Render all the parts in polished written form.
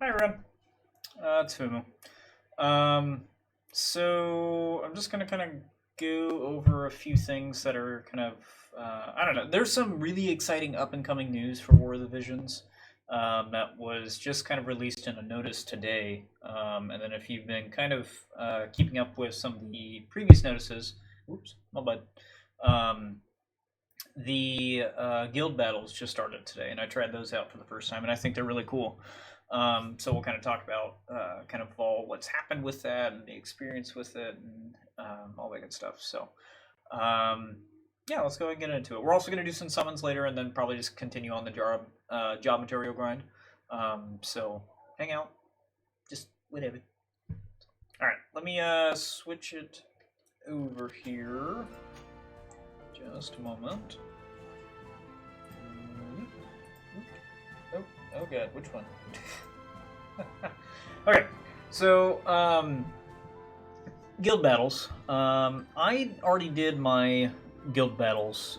Hi, Ren. It's Fumu. Um, so I'm just gonna kind of go over a few things that are kind of I don't know. There's some really exciting up and coming news for War of the Visions that was just kind of released in a notice today. And then if you've been kind of keeping up with some of the previous notices, oops, my bad. Um, the guild battles just started today, and I tried those out for the first time, and I think they're really cool. So we'll kind of talk about kind of all what's happened with that and the experience with it and all that good stuff. So um, yeah, let's go ahead and get into it. We're also going to do some summons later, and then probably just continue on the job material grind. So hang out, just whatever. All right, let me switch it over here. Just a moment. Oh, oh god, which one? Okay, so guild battles. I already did my guild battles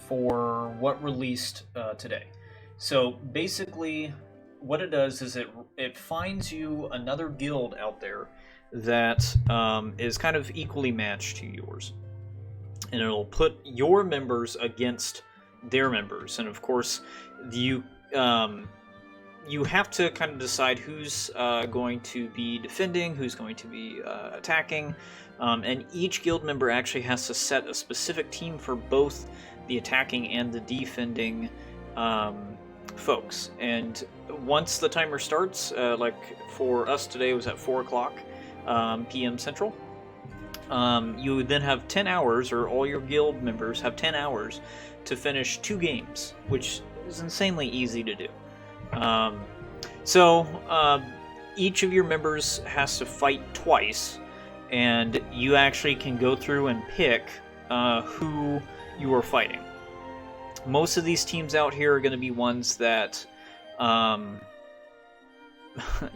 for what released today. So basically, what it does is it finds you another guild out there that is kind of equally matched to yours, and it'll put your members against their members, and of course, you you have to kind of decide who's going to be defending, who's going to be attacking, and each guild member actually has to set a specific team for both the attacking and the defending folks. And once the timer starts, like for us today, it was at 4 o'clock p.m. Central. You then have 10 hours, or all your guild members have 10 hours to finish 2 games, which is insanely easy to do. So each of your members has to fight twice, and you actually can go through and pick who you are fighting. Most of these teams out here are going to be ones that,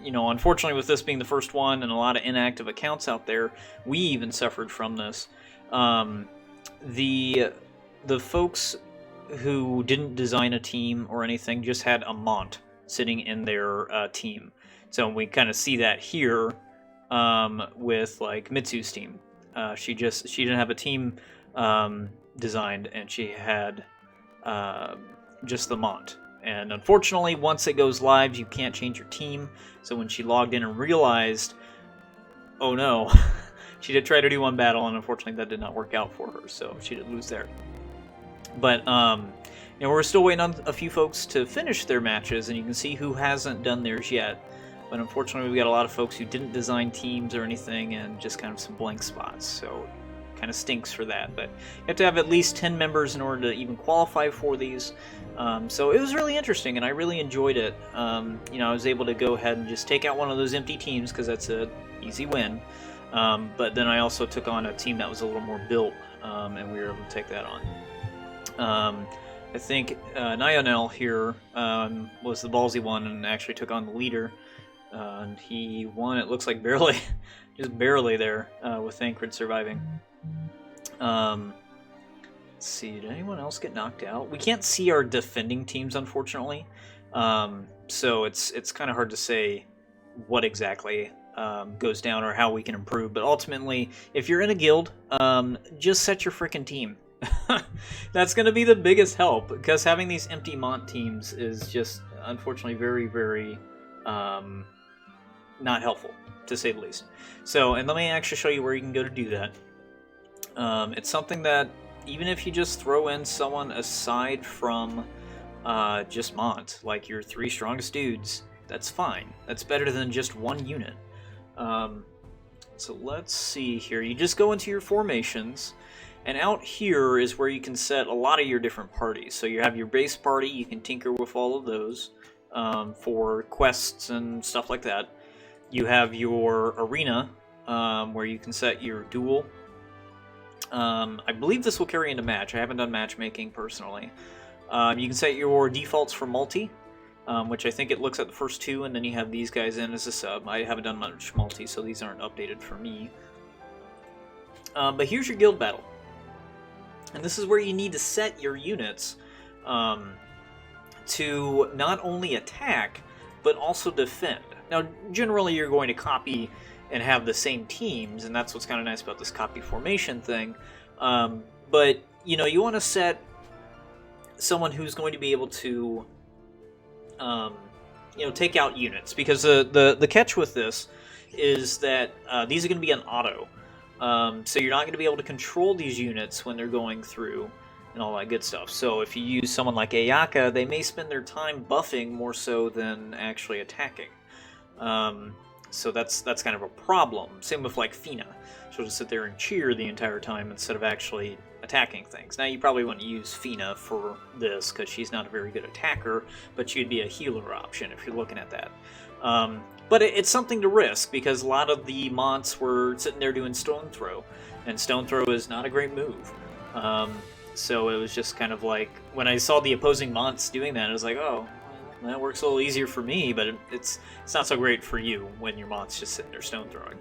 unfortunately, with this being the first one and a lot of inactive accounts out there, we even suffered from this. The folks who didn't design a team or anything just had a Mont sitting in their team. So we kind of see that here with like Mitsu's team. She didn't have a team designed, and she had just the Mont. And unfortunately, once it goes live, you can't change your team. So when she logged in and realized, oh no, she did try to do one battle, and unfortunately that did not work out for her. So she did lose there. But we're still waiting on a few folks to finish their matches, and you can see who hasn't done theirs yet. But unfortunately, we got a lot of folks who didn't design teams or anything, and just kind of some blank spots. So it kind of stinks for that. But you have to have at least 10 members in order to even qualify for these. So it was really interesting, and I really enjoyed it. I was able to go ahead and just take out one of those empty teams, because that's an easy win. But then I also took on a team that was a little more built, and we were able to take that on. I think Nionel here was the ballsy one and actually took on the leader. And he won, it looks like, barely. Just barely there, with Thancred surviving. Let's see, did anyone else get knocked out? We can't see our defending teams, unfortunately. So it's kind of hard to say what exactly goes down or how we can improve. But ultimately, if you're in a guild, just set your freaking team. That's going to be the biggest help, because having these empty Mont teams is just, unfortunately, very, very not helpful, to say the least. So, and let me actually show you where you can go to do that. It's something that, even if you just throw in someone aside from just Mont, like your 3 strongest dudes, that's fine. That's better than just one unit. So let's see here. You just go into your formations, and out here is where you can set a lot of your different parties. So you have your base party, you can tinker with all of those for quests and stuff like that. You have your arena, where you can set your duel. I believe this will carry into match. I haven't done matchmaking personally. You can set your defaults for multi, which I think it looks at the first 2, and then you have these guys in as a sub. I haven't done much multi, so these aren't updated for me. But here's your guild battle. And this is where you need to set your units to not only attack, but also defend. Now, generally you're going to copy and have the same teams, and that's what's kind of nice about this copy formation thing. But, you know, you want to set someone who's going to be able to, you know, take out units, because the catch with this is that these are going to be an auto. So you're not going to be able to control these units when they're going through and all that good stuff. So if you use someone like Ayaka, they may spend their time buffing more so than actually attacking. So that's kind of a problem. Same with like Fina. She'll just sit there and cheer the entire time instead of actually attacking things. Now you probably wouldn't use Fina for this because she's not a very good attacker, but she'd be a healer option if you're looking at that. But it's something to risk, because a lot of the Monts were sitting there doing Stone Throw, and Stone Throw is not a great move. So it was just kind of like, when I saw the opposing Monts doing that, I was like, oh, well, that works a little easier for me, but it's not so great for you when your Mont's just sitting there Stone Throwing.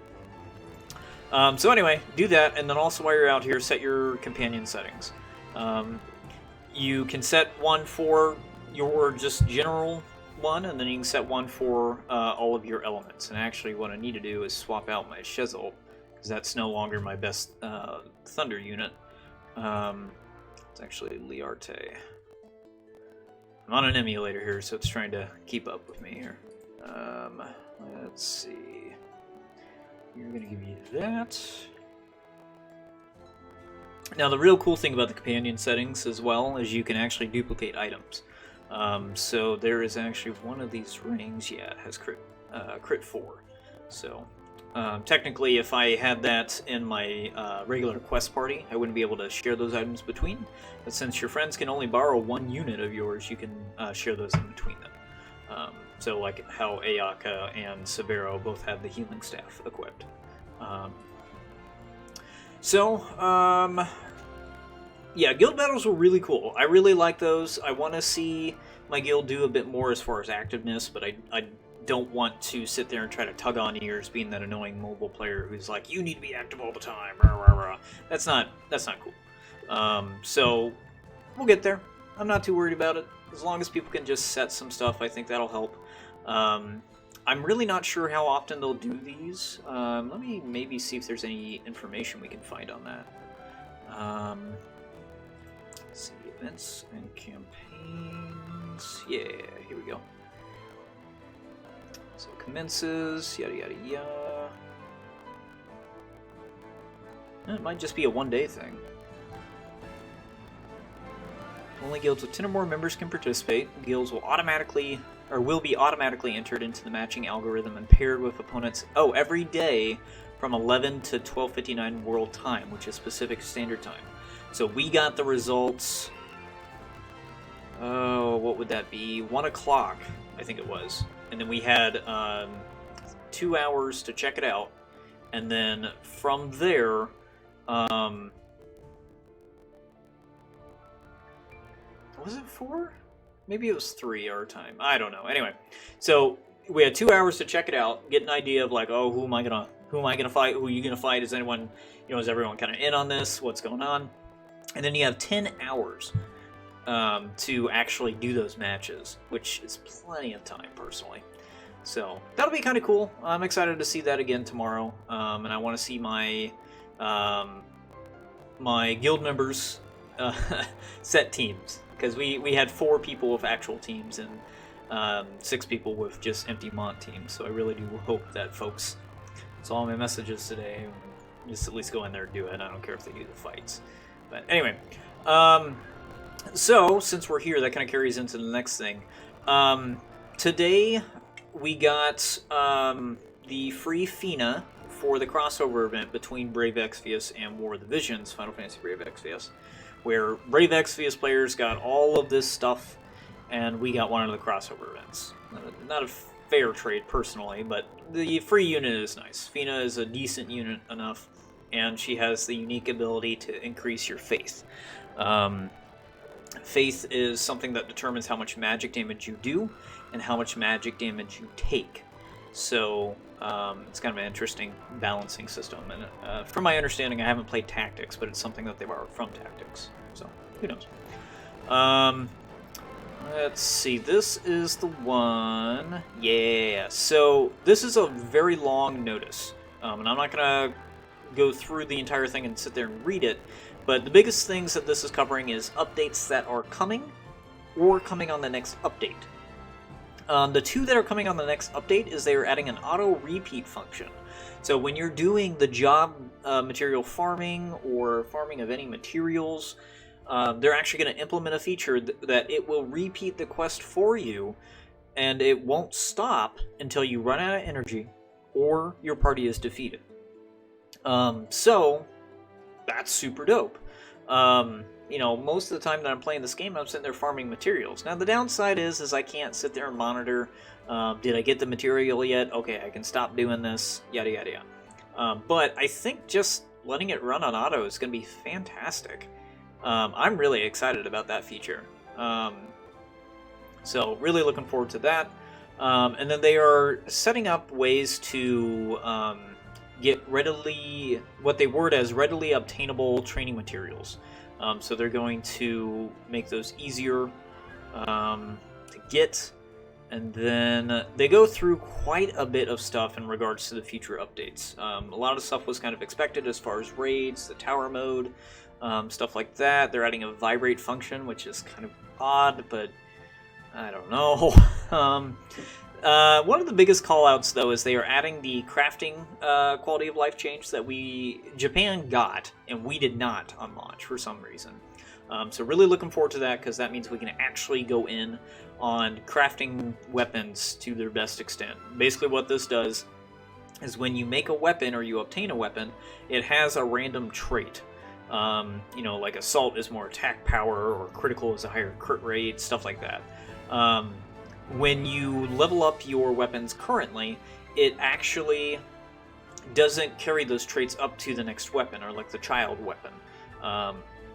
So anyway, do that, and then also while you're out here, set your companion settings. You can set one for your just general one, and then you can set one for all of your elements. And actually what I need to do is swap out my Shezel, because that's no longer my best Thunder unit. It's actually Liarte. I'm on an emulator here, so it's trying to keep up with me here. Let's see. You're going to give me that. Now, the real cool thing about the companion settings as well is you can actually duplicate items. So there is actually one of these rings, yeah, it has crit 4. So technically, if I had that in my regular quest party, I wouldn't be able to share those items between. But since your friends can only borrow one unit of yours, you can share those in between them. So like how Ayaka and Severo both have the healing staff equipped. Yeah, guild battles were really cool. I really like those. I want to see my guild do a bit more as far as activeness, but I don't want to sit there and try to tug on ears being that annoying mobile player who's like, you need to be active all the time. Rah, rah, rah. That's not cool. So we'll get there. I'm not too worried about it. As long as people can just set some stuff, I think that'll help. I'm really not sure how often they'll do these. Let me maybe see if there's any information we can find on that. Let's see, events and campaigns. Yeah, here we go. So it commences, yada yada yada. It might just be a one-day thing. Only guilds with 10 or more members can participate. Guilds will be automatically entered into the matching algorithm and paired with opponents. Oh, every day from 11 to 12:59 World Time, which is Pacific Standard Time. So we got the results. Oh, what would that be? 1 o'clock, I think it was. And then we had 2 hours to check it out, and then from there. Was it 4? Maybe it was 3 our time. I don't know. Anyway, so we had 2 hours to check it out, get an idea of like, oh, who am I gonna fight? Who are you gonna fight? Is anyone, is everyone kind of in on this? What's going on? And then you have 10 hours to actually do those matches, which is plenty of time, personally. So that'll be kind of cool. I'm excited to see that again tomorrow, and I want to see my my guild members set teams. Because we had 4 people with actual teams and 6 people with just empty Mont teams. So I really do hope that folks saw all my messages today. Just at least go in there and do it. I don't care if they do the fights. But anyway, so since we're here, that kind of carries into the next thing. Today we got the free Fina for the crossover event between Brave Exvius and War of the Visions, Final Fantasy Brave Exvius, where Brave Exvius players got all of this stuff, and we got one of the crossover events. Not a fair trade, personally, but the free unit is nice. Fina is a decent unit enough, and she has the unique ability to increase your faith. Faith is something that determines how much magic damage you do, and how much magic damage you take. So, it's kind of an interesting balancing system, and from my understanding, I haven't played Tactics, but it's something that they borrowed from Tactics, so who knows. Let's see, this is the one. Yeah, so this is a very long notice. And I'm not going to go through the entire thing and sit there and read it, but the biggest things that this is covering is updates that are coming or coming on the next update. The two that are coming on the next update is they are adding an auto repeat function. So when you're doing the job material farming or farming of any materials, they're actually going to implement a feature that it will repeat the quest for you, and it won't stop until you run out of energy or your party is defeated. So that's super dope. You know, most of the time that I'm playing this game, I'm sitting there farming materials. Now, the downside is I can't sit there and monitor, did I get the material yet? Okay, I can stop doing this, yada, yada, yada. But I think just letting it run on auto is going to be fantastic. I'm really excited about that feature. So, really looking forward to that. And then they are setting up ways to get readily, what they word as readily obtainable training materials. So they're going to make those easier to get, and then they go through quite a bit of stuff in regards to the future updates. A lot of stuff was kind of expected as far as raids, the tower mode, stuff like that. They're adding a vibrate function, which is kind of odd, but I don't know. One of the biggest callouts, though, is they are adding the crafting quality of life change that Japan got, and we did not on launch for some reason. So really looking forward to that, because that means we can actually go in on crafting weapons to their best extent. Basically what this does is when you make a weapon or you obtain a weapon, it has a random trait. You know, like assault is more attack power, or critical is a higher crit rate, stuff like that. When you level up your weapons currently, it actually doesn't carry those traits up to the next weapon, or like the child weapon.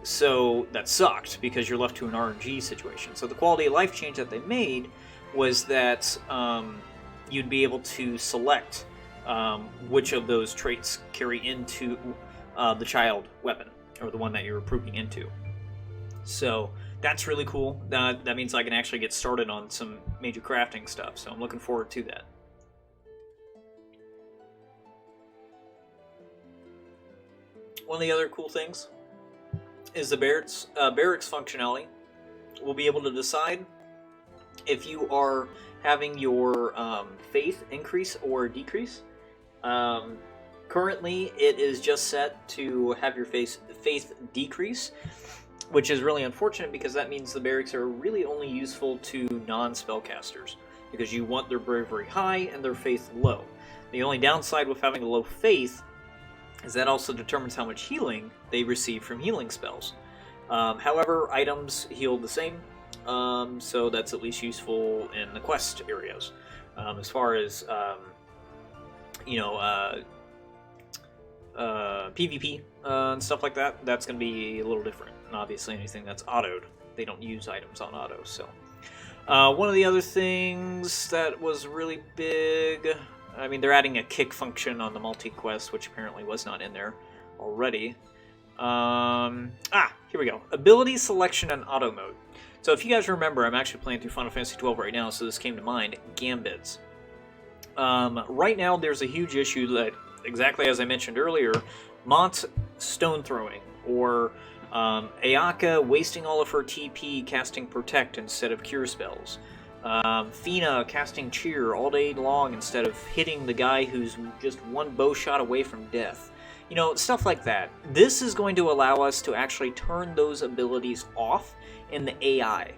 So that sucked, because you're left to an RNG situation. So the quality of life change that they made was that you'd be able to select which of those traits carry into the child weapon, or the one that you're improving into. So that's really cool. That means I can actually get started on some major crafting stuff, so I'm looking forward to that. One of the other cool things is the barracks functionality. We'll be able to decide if you are having your faith increase or decrease. Currently, it is just set to have your faith decrease, which is really unfortunate, because that means the barracks are really only useful to non-spellcasters, because you want their bravery high and their faith low. The only downside with having a low faith is that also determines how much healing they receive from healing spells. However, items heal the same, so that's at least useful in the quest areas. As far as, PvP and stuff like that, that's going to be a little different. And obviously anything that's autoed, they don't use items on auto. So one of the other things that was really big, I mean, they're adding a kick function on the multi-quest, which apparently was not in there already. Here we go. Ability selection and auto mode. So if you guys remember, I'm actually playing through Final Fantasy XII right now, so this came to mind. Gambits. Right now, there's a huge issue that, exactly as I mentioned earlier, Mont stone throwing, or Ayaka wasting all of her TP casting Protect instead of Cure spells. Fina casting Cheer all day long instead of hitting the guy who's just one bow shot away from death. You know, stuff like that. This is going to allow us to actually turn those abilities off in the AI.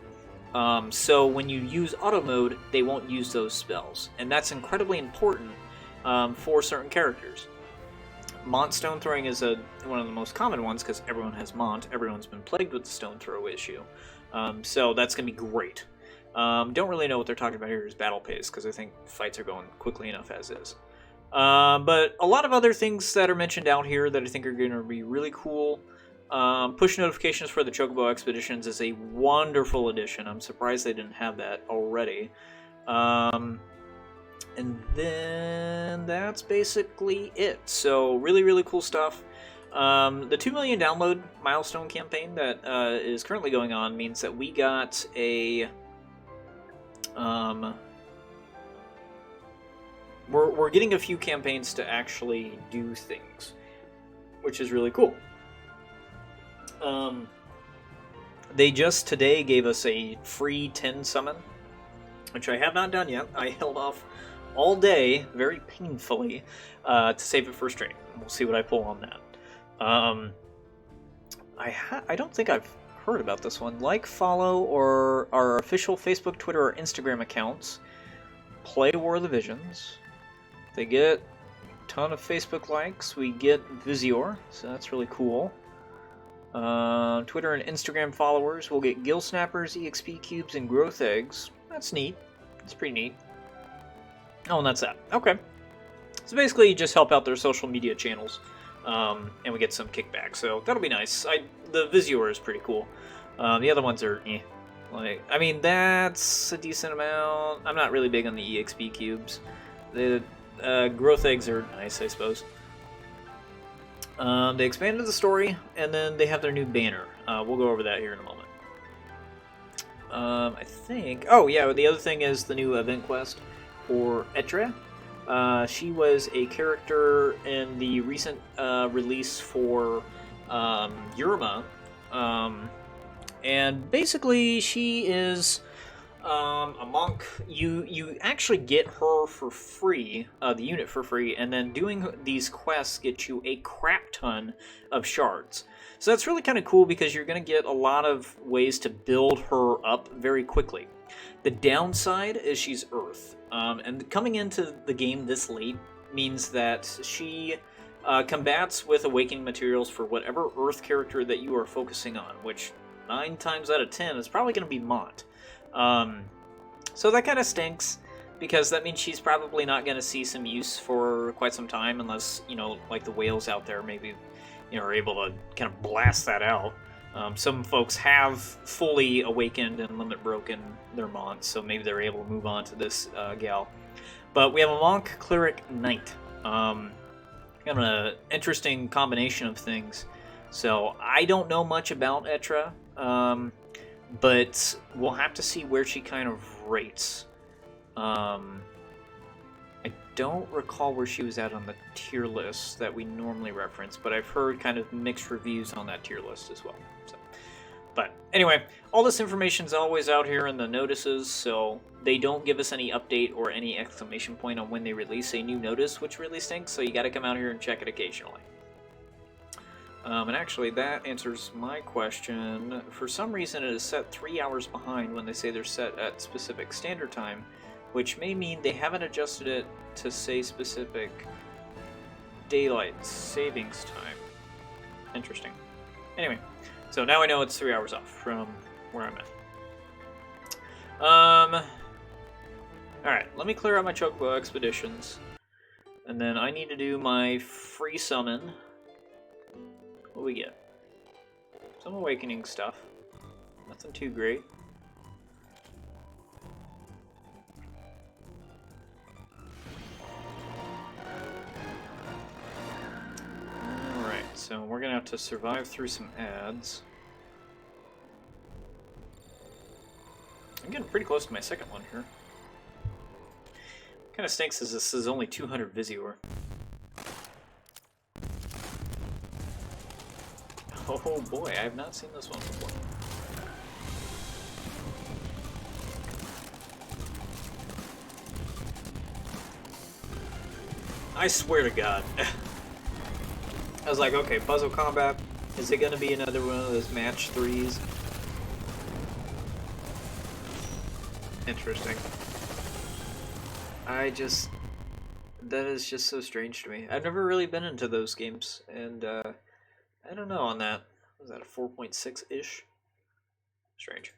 So when you use auto mode, they won't use those spells. And that's incredibly important for certain characters. Mont stone throwing is one of the most common ones, because everyone has Mont. Everyone's been plagued with the stone throw issue. So that's going to be great. Don't really know what they're talking about here is battle pace, because I think fights are going quickly enough as is. But a lot of other things that are mentioned out here that I think are going to be really cool. Push notifications for the Chocobo Expeditions is a wonderful addition. I'm surprised they didn't have that already. And then that's basically it. So really, really cool stuff. The 2 million download milestone campaign that is currently going on means that we got a We're getting a few campaigns to actually do things, which is really cool. They just today gave us a free 10 summon, which I have not done yet. I held off all day, very painfully, to save it for stream. We'll see what I pull on that. I don't think I've heard about this one. Like, follow, or our official Facebook, Twitter, or Instagram accounts. Play War of the Visions. They get a ton of Facebook likes. We get Visior, so that's really cool. Twitter and Instagram followers will get Gill Snappers, EXP Cubes, and Growth Eggs. That's neat. That's pretty neat. Oh, and that's that. Okay. So basically, you just help out their social media channels, and we get some kickback. So that'll be nice. The Visior is pretty cool. The other ones are, like, I mean, that's a decent amount. I'm not really big on the EXP Cubes. The Growth Eggs are nice, I suppose. They expanded the story, and then they have their new banner. We'll go over that here in a moment. I think... Oh, yeah, the other thing is the new event quest for Etra. She was a character in the recent release for Yurima. And basically, she is a monk. You actually get her for free, the unit for free, and then doing these quests get you a crap ton of shards. So that's really kind of cool because you're going to get a lot of ways to build her up very quickly. The downside is she's Earth, and coming into the game this late means that she combats with awakening materials for whatever Earth character that you are focusing on, which 9 times out of 10 is probably going to be Mont. So that kind of stinks, because that means she's probably not going to see some use for quite some time, unless, like the whales out there maybe, are able to kind of blast that out. Some folks have fully awakened and limit broken their Mont, so maybe they're able to move on to this gal. But we have a Monk, Cleric, Knight. Kind of an interesting combination of things. So I don't know much about Etra, but we'll have to see where she kind of rates. I don't recall where she was at on the tier list that we normally reference, but I've heard kind of mixed reviews on that tier list as well. So, but anyway, all this information is always out here in the notices, so they don't give us any update or any exclamation point on when they release a new notice, which really stinks, so you got to come out here and check it occasionally. And actually, that answers my question. For some reason, it is set 3 hours behind when they say they're set at specific standard time, which may mean they haven't adjusted it to say specific daylight savings time. Interesting. Anyway, so now I know it's 3 hours off from where I'm at. Alright, let me clear out my Chocobo expeditions. And then I need to do my free summon. What do we get? Some awakening stuff. Nothing too great. Alright, so we're gonna have to survive through some ads. I'm getting pretty close to my second one here. Kind of stinks as this is only 200 Visior. Oh boy, I have not seen this one before. I swear to God. I was like, okay, puzzle combat. Is it going to be another one of those match 3s? Interesting. That is just so strange to me. I've never really been into those games, and I don't know on that. Was that a 4.6-ish? Strange.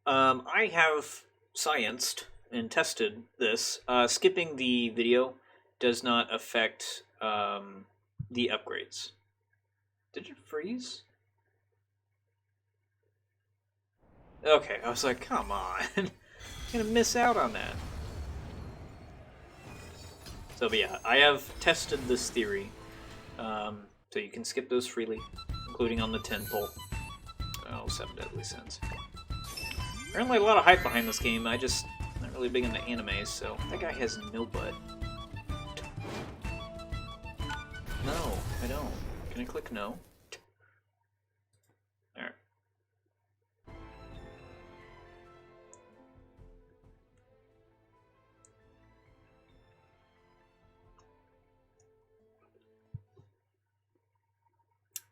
I have scienced and tested this. Skipping the video does not affect the upgrades. Did it freeze? Okay, I was like, come on. I'm gonna miss out on that. So, but yeah, I have tested this theory. So you can skip those freely, including on the 10 pull. Oh, Seven Deadly Sins. Apparently a lot of hype behind this game. I just not really big into animes, so that guy has no butt. No, I don't. Can I click no? Alright.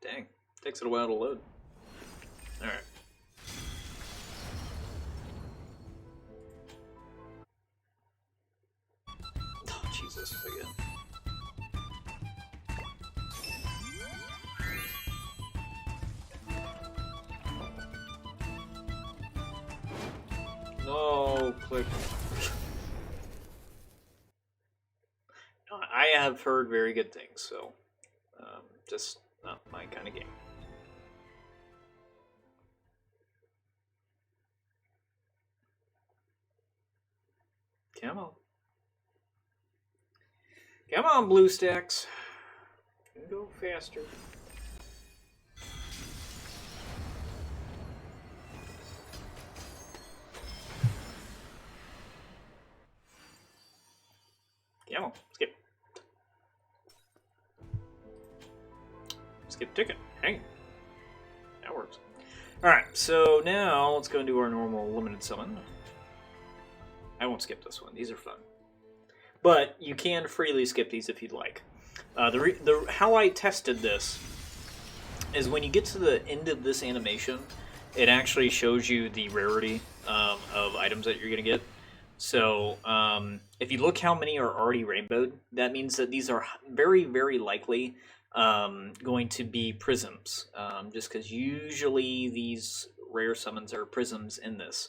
Dang. Takes it a while to load. Alright. Oh, Jesus, again. No, click. I have heard very good things, so just not my kind of game. Come on. Come on, BlueStacks. Go faster. Come on, skip. Skip ticket. Hang. That works. Alright, so now let's go and do our normal limited summon. I won't skip this one. These are fun. But you can freely skip these if you'd like. How I tested this is when you get to the end of this animation, it actually shows you the rarity of items that you're going to get. So if you look how many are already rainbowed, that means that these are very, very likely going to be prisms. Just because usually these rare summons are prisms in this.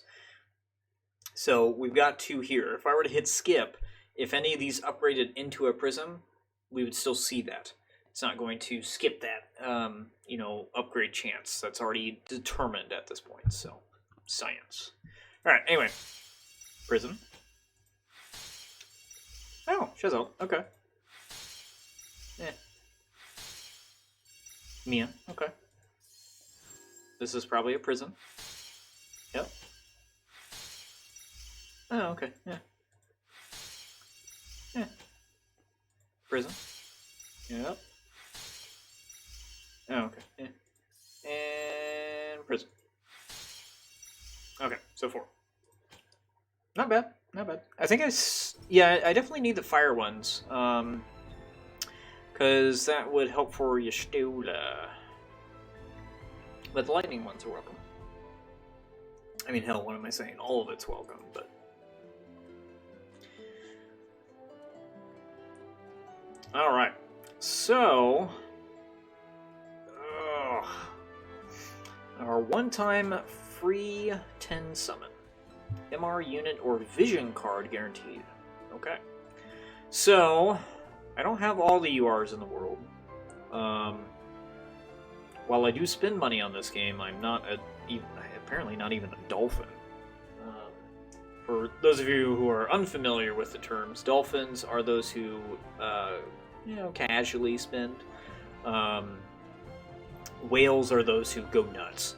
So we've got 2 here. If I were to hit skip, if any of these upgraded into a prism, we would still see that. It's not going to skip that, upgrade chance. That's already determined at this point. So, science. All right. Anyway, prism. Oh, Shazel. Okay. Yeah. Mia. Okay. This is probably a prism. Yep. Oh, okay. Yeah. Yeah. Prism. Yep. Oh, okay. Yeah. And prism. Okay, so 4. Not bad. Not bad. I think I definitely need the fire ones. Because that would help for Y'shtola. But the lightning ones are welcome. I mean, hell, what am I saying? All of it's welcome, but... Alright, so... our one-time free 10 summon. MR unit or vision card guaranteed. Okay. So, I don't have all the URs in the world. While I do spend money on this game, I'm not apparently not even a dolphin. For those of you who are unfamiliar with the terms, dolphins are those who, casually spend. Whales are those who go nuts.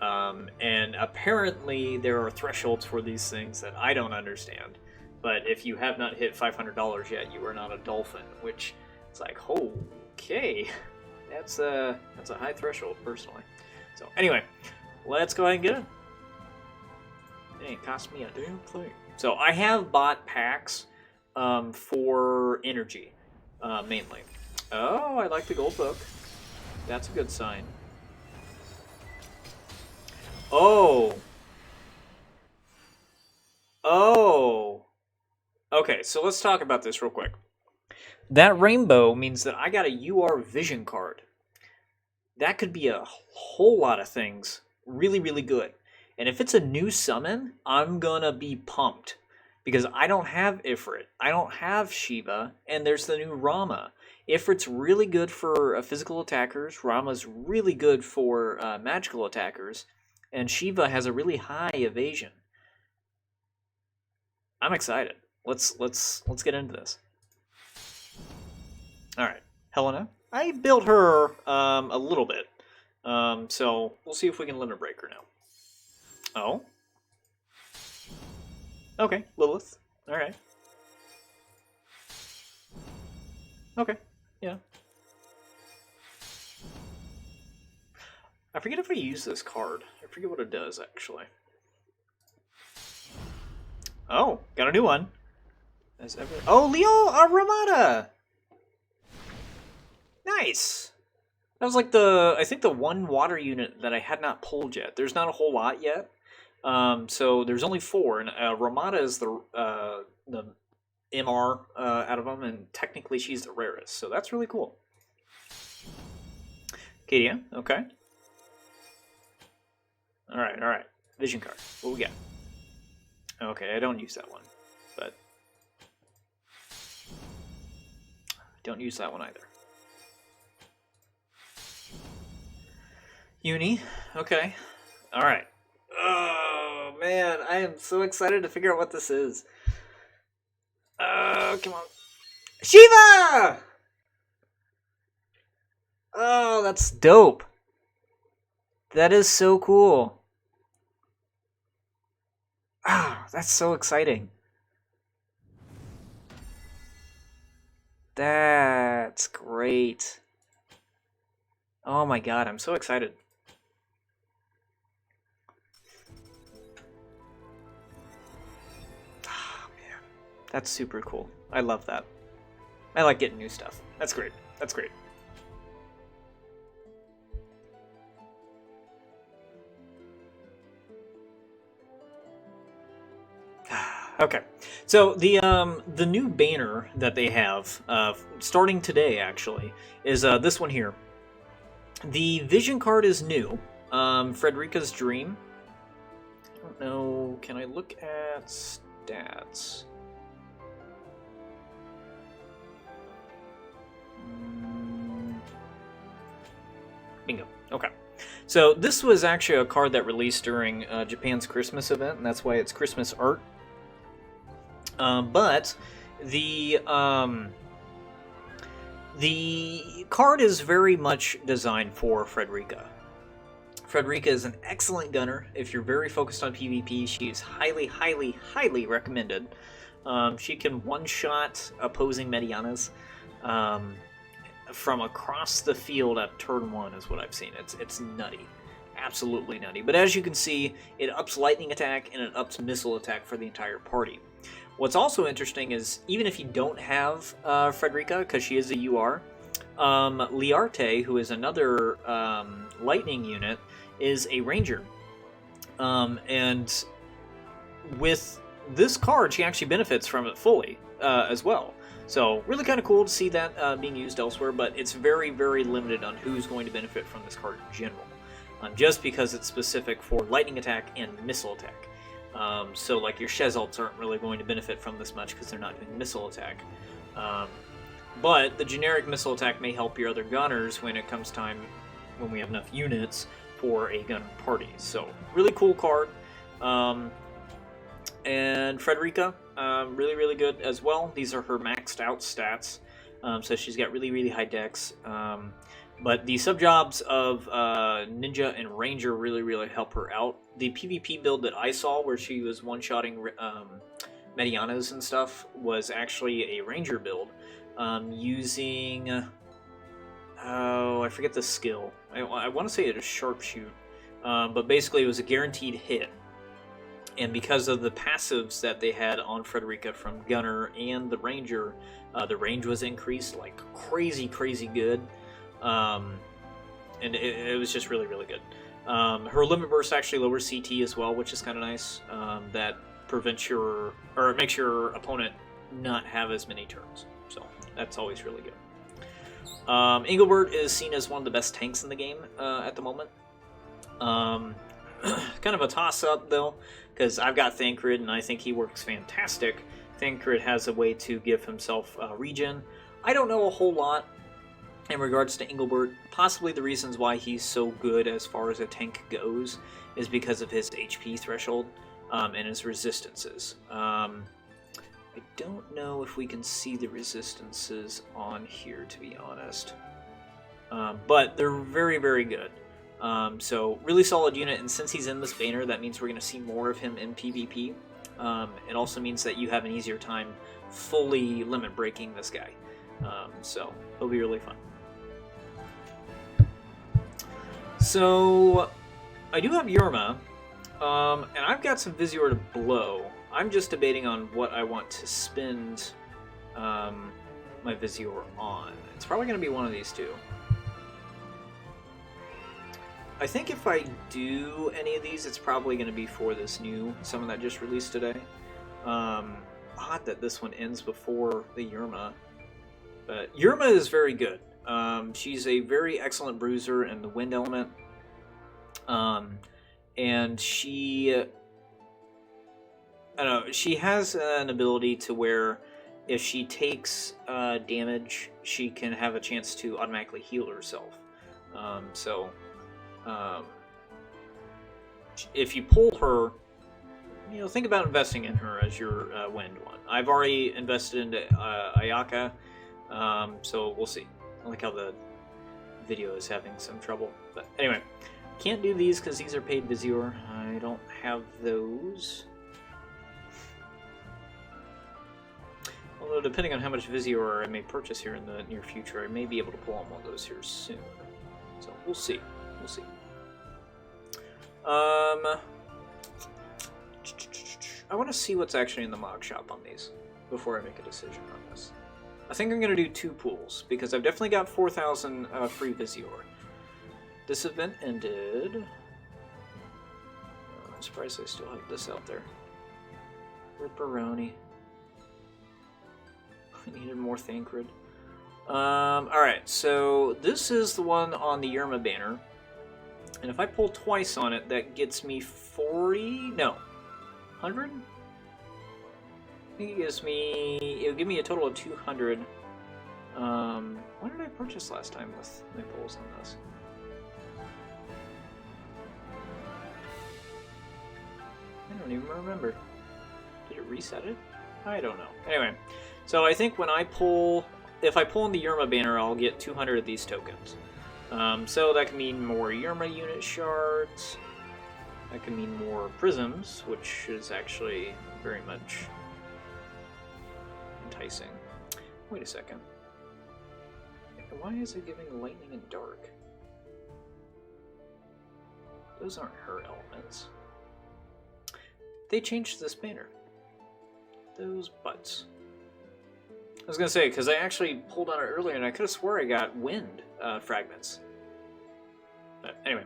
And apparently there are thresholds for these things that I don't understand. But if you have not hit $500 yet, you are not a dolphin, which it's like, okay, that's a high threshold, personally. So anyway, let's go ahead and get it. It ain't cost me a damn thing. So I have bought packs for energy, mainly. Oh, I like the gold book. That's a good sign. Oh. Okay, so let's talk about this real quick. That rainbow means that I got a UR vision card. That could be a whole lot of things. Really, really good. And if it's a new summon, I'm gonna be pumped. Because I don't have Ifrit, I don't have Shiva, and there's the new Rama. Ifrit's really good for physical attackers, Rama's really good for magical attackers, and Shiva has a really high evasion. I'm excited. Let's get into this. All right, Helena. I built her a little bit. So we'll see if we can Limit Breaker now. Oh. Okay, Lilith. Alright. Okay, yeah. I forget if I use this card. I forget what it does, actually. Oh, got a new one. Oh, Leo Ramada! Nice! That was like I think the one water unit that I had not pulled yet. There's not a whole lot yet. So there's only 4, and Ramada is the MR out of them, and technically she's the rarest, so that's really cool. Kadia, okay. Alright. Vision card. What we got? Okay, I don't use that one, but don't use that one either. Uni, okay. Alright. Oh, man, I am so excited to figure out what this is. Come on. Shiva! Oh, that's dope. That is so cool. Ah, that's so exciting. That's great. Oh my god, I'm so excited. Oh man, that's super cool. I love that. I like getting new stuff. That's great. That's great. Okay, so the new banner that they have, starting today actually, is this one here. The vision card is new, Frederica's Dream. I don't know, can I look at stats? Bingo, okay. So this was actually a card that released during Japan's Christmas event, and that's why it's Christmas art. But the card is very much designed for Frederica. Frederica is an excellent gunner. If you're very focused on PvP, she is highly, highly, highly recommended. She can one-shot opposing Medianas from across the field at turn 1 is what I've seen. It's nutty. Absolutely nutty. But as you can see, it ups lightning attack and it ups missile attack for the entire party. What's also interesting is, even if you don't have Frederica, because she is a UR, Liarte, who is another lightning unit, is a ranger. And with this card, she actually benefits from it fully as well. So really kind of cool to see that being used elsewhere, but it's very, very limited on who's going to benefit from this card in general. Just because it's specific for lightning attack and missile attack. So like your Shezalts aren't really going to benefit from this much because they're not doing missile attack. But the generic missile attack may help your other gunners when it comes time, when we have enough units for a gunner party. So really cool card. And Frederica, really, really good as well. These are her maxed out stats. So she's got really, really high dex. But the sub-jobs of Ninja and Ranger really, really help her out. The PvP build that I saw where she was one-shotting Medianas and stuff was actually a Ranger build using... oh, I forget the skill. I want to say it is Sharpshoot. But basically it was a guaranteed hit. And because of the passives that they had on Frederica from Gunner and the Ranger, the range was increased like crazy, crazy good. And it was just really, really good. Her Limit Burst actually lowers CT as well, which is kind of nice. That prevents your, or makes your opponent not have as many turns. So that's always really good. Engelbert is seen as one of the best tanks in the game at the moment. Kind of a toss-up though, because I've got Thancred and I think he works fantastic. Thancred has a way to give himself regen. I don't know a whole lot in regards to Engelbert. Possibly the reasons why he's so good as far as a tank goes is because of his HP threshold and his resistances. I don't know if we can see the resistances on here, to be honest. But they're very, very good. So really solid unit, and since he's in this banner, that means we're going to see more of him in PvP. It also means that you have an easier time fully limit breaking this guy. So it'll be really fun. So I do have Yerma, and I've got some Vizier to blow. I'm just debating on what I want to spend my Vizier on. It's probably going to be one of these two. I think if I do any of these, it's probably going to be for this new summon that just released today. Odd that this one ends before the Yerma. But Yerma is very good. She's a very excellent bruiser in the wind element. And she... I don't know, she has an ability to where if she takes damage, she can have a chance to automatically heal herself. If you pull her, think about investing in her as your wind one. I've already invested into Ayaka, so we'll see. I like how the video is having some trouble. But anyway, can't do these because these are paid Vizier. I don't have those. Although, depending on how much Vizier I may purchase here in the near future, I may be able to pull on one of those here soon. So we'll see. We'll see. I want to see what's actually in the mod shop on these before I make a decision on this. I think I'm going to do 2 pools because I've definitely got 4,000 free Vizier. This event ended. I'm surprised they still have this out there. Ripperoni. I needed more Thancred. Alright, so this is the one on the Yerma banner. And if I pull twice on it, that gets me 40... No. 100? I think it'll give me a total of 200. What did I purchase last time with my pulls on this? I don't even remember. Did it reset it? I don't know. Anyway, so I think when if I pull in the Yerma banner, I'll get 200 of these tokens. So that can mean more Yerma unit shards. That can mean more prisms, which is actually very much enticing. Wait a second. Why is it giving lightning and dark? Those aren't her elements. They changed this banner. Those butts. I was gonna say, because I actually pulled on it earlier and I could have swore I got wind fragments. But anyway.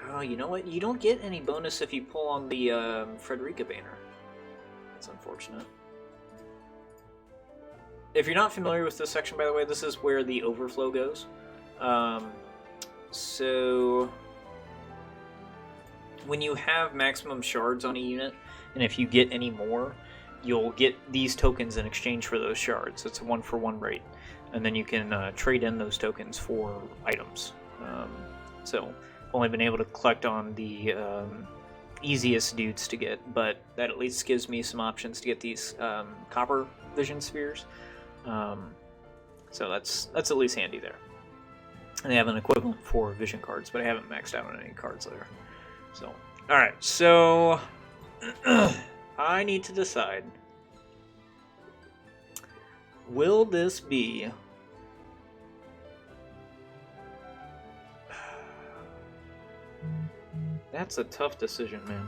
Oh, you know what? You don't get any bonus if you pull on the Frederica banner. That's unfortunate. If you're not familiar with this section, by the way, this is where the overflow goes. So when you have maximum shards on a unit, and if you get any more, you'll get these tokens in exchange for those shards. It's a 1-for-1 rate. And then you can trade in those tokens for items. So I've only been able to collect on the easiest dudes to get, but that at least gives me some options to get these copper vision spheres. So that's at least handy there. And they have an equivalent for vision cards, but I haven't maxed out on any cards there. So, alright, so I need to decide, will this be that's a tough decision, man.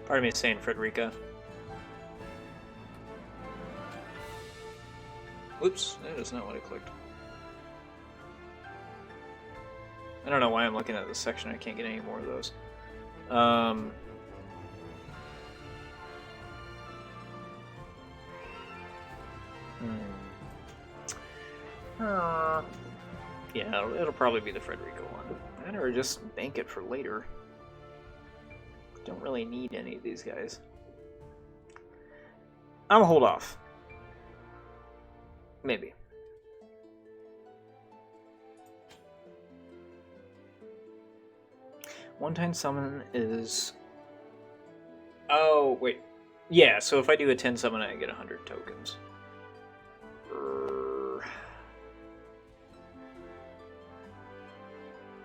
Part of me is saying Frederica. Whoops, that is not what I clicked. I don't know why I'm looking at this section. I can't get any more of those. Yeah, it'll probably be the Frederica one. Or just bank it for later. Don't really need any of these guys. I'm gonna hold off. Maybe. One-time summon is... Oh, wait. Yeah, so if I do a 10 summon, I get 100 tokens.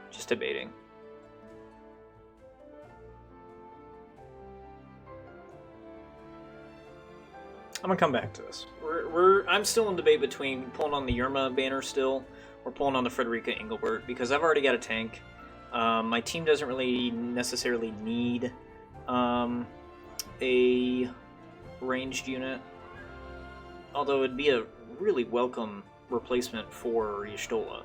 Just debating. I'm gonna come back to this. I'm still in debate between pulling on the Yerma banner still, or pulling on the Frederica Engelbert, because I've already got a tank. My team doesn't really necessarily need a ranged unit, although it'd be a really welcome replacement for Y'shtola.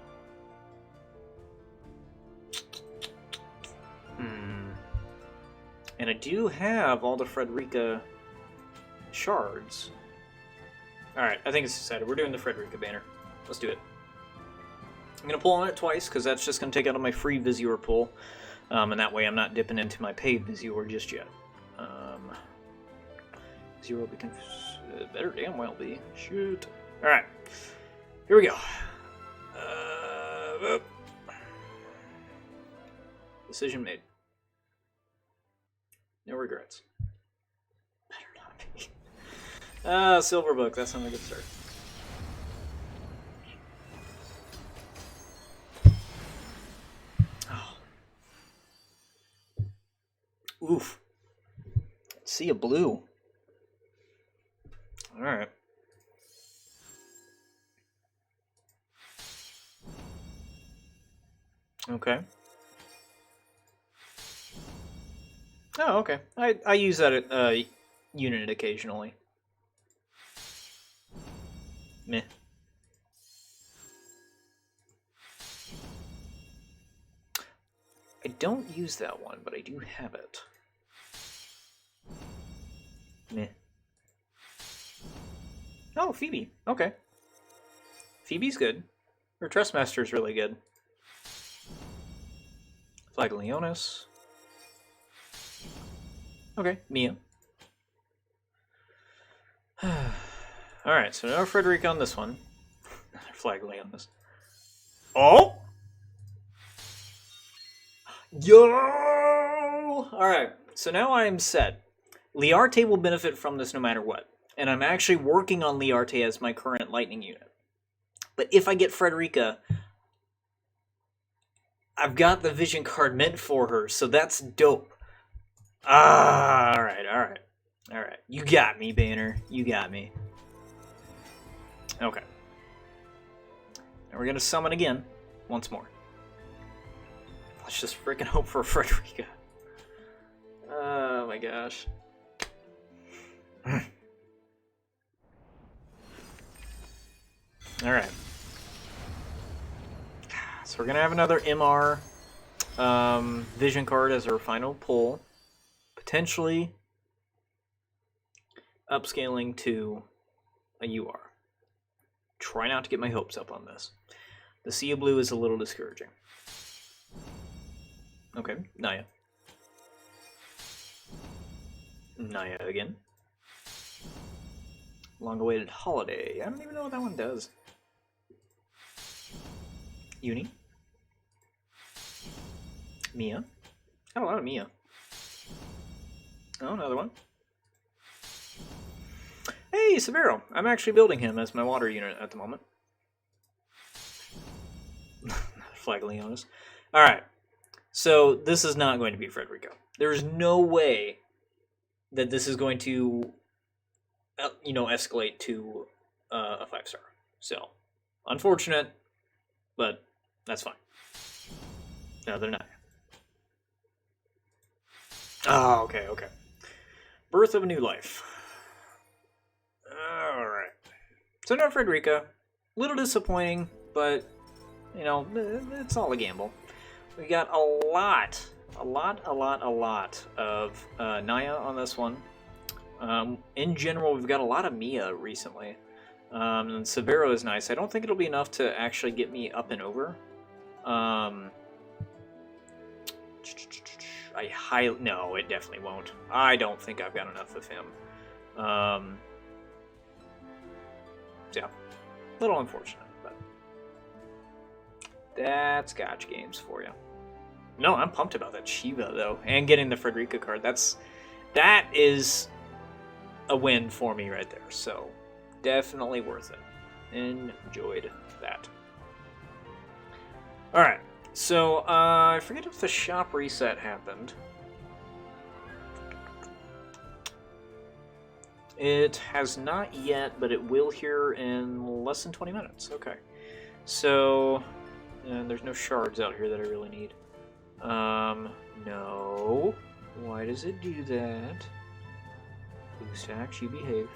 And I do have all the Frederica shards. Alright, I think it's decided. We're doing the Frederica banner. Let's do it. I'm going to pull on it twice, because that's just going to take out of my free Visior pull. And that way I'm not dipping into my paid Visior just yet. Zero becomes better damn well be. Shoot. Alright. Here we go. Decision made. No regrets. Better not be. Silverbook, that's not a good start. Oh. Oof. Sea of blue. Alright. Okay. Oh, okay. I use that unit occasionally. Meh. I don't use that one, but I do have it. Meh. Oh, Phoebe. Okay. Phoebe's good. Her Trustmaster's really good. Flag Leonis. Okay, Mia. Alright, so no Frederica on this one. Flag Leonis. Oh! Yo! Alright, so now I'm set. Liarte will benefit from this no matter what. And I'm actually working on Liarte as my current lightning unit. But if I get Frederica, I've got the vision card meant for her, so that's dope. Alright. You got me, Banner. You got me. Okay. Now we're gonna summon again, once more. Let's just freaking hope for a Frederica. Oh my gosh. Alright. So we're going to have another MR vision card as our final pull. Potentially upscaling to a UR. Try not to get my hopes up on this. The Sea of Blue is a little discouraging. Okay, Naya. Naya again. Long-awaited Holiday. I don't even know what that one does. Uni. Mia. Got a lot of Mia. Oh, another one. Hey, Severo. I'm actually building him as my water unit at the moment. Flag Leonis. Alright. So, this is not going to be Frederica. There's no way that this is going to, escalate to a 5-star. So, unfortunate, but that's fine. No, they're not. Oh, okay. Birth of a New Life. Alright. So no Frederica. Little disappointing, but, it's all a gamble. We got a lot of Naya on this one. In general, we've got a lot of Mia recently. And Severo is nice. I don't think it'll be enough to actually get me up and over. No, it definitely won't. I don't think I've got enough of him. Yeah, a little unfortunate, but that's Gotch Games for you. No, I'm pumped about that Shiva though, and getting the Frederica card. That's that is a win for me right there. So definitely worth it. Enjoyed that. All right. So I forget if the shop reset happened. It has not yet, but it will here in less than 20 minutes. Okay. So, and there's no shards out here that I really need. No. Why does it do that? BlueStacks, you behave.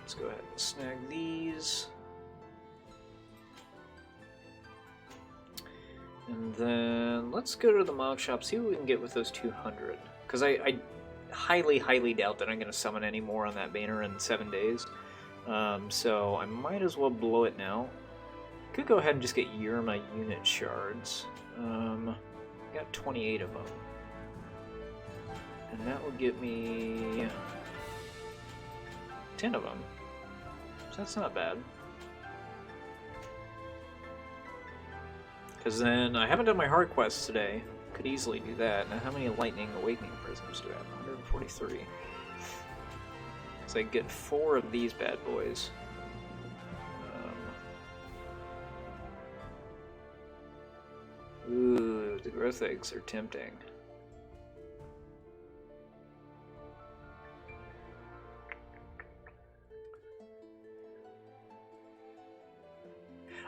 Let's go ahead and snag these. And then let's go to the Mog Shop, see what we can get with those 200. Because I highly, highly doubt that I'm going to summon any more on that banner in 7 days. So I might as well blow it now. Could go ahead and just get Yerma unit shards. Got 28 of them. And that will get me 10 of them. So that's not bad. Because then I haven't done my hard quests today. Could easily do that. Now, how many Lightning Awakening Prisms do I have? 143. So I get 4 of these bad boys. Ooh, the growth eggs are tempting.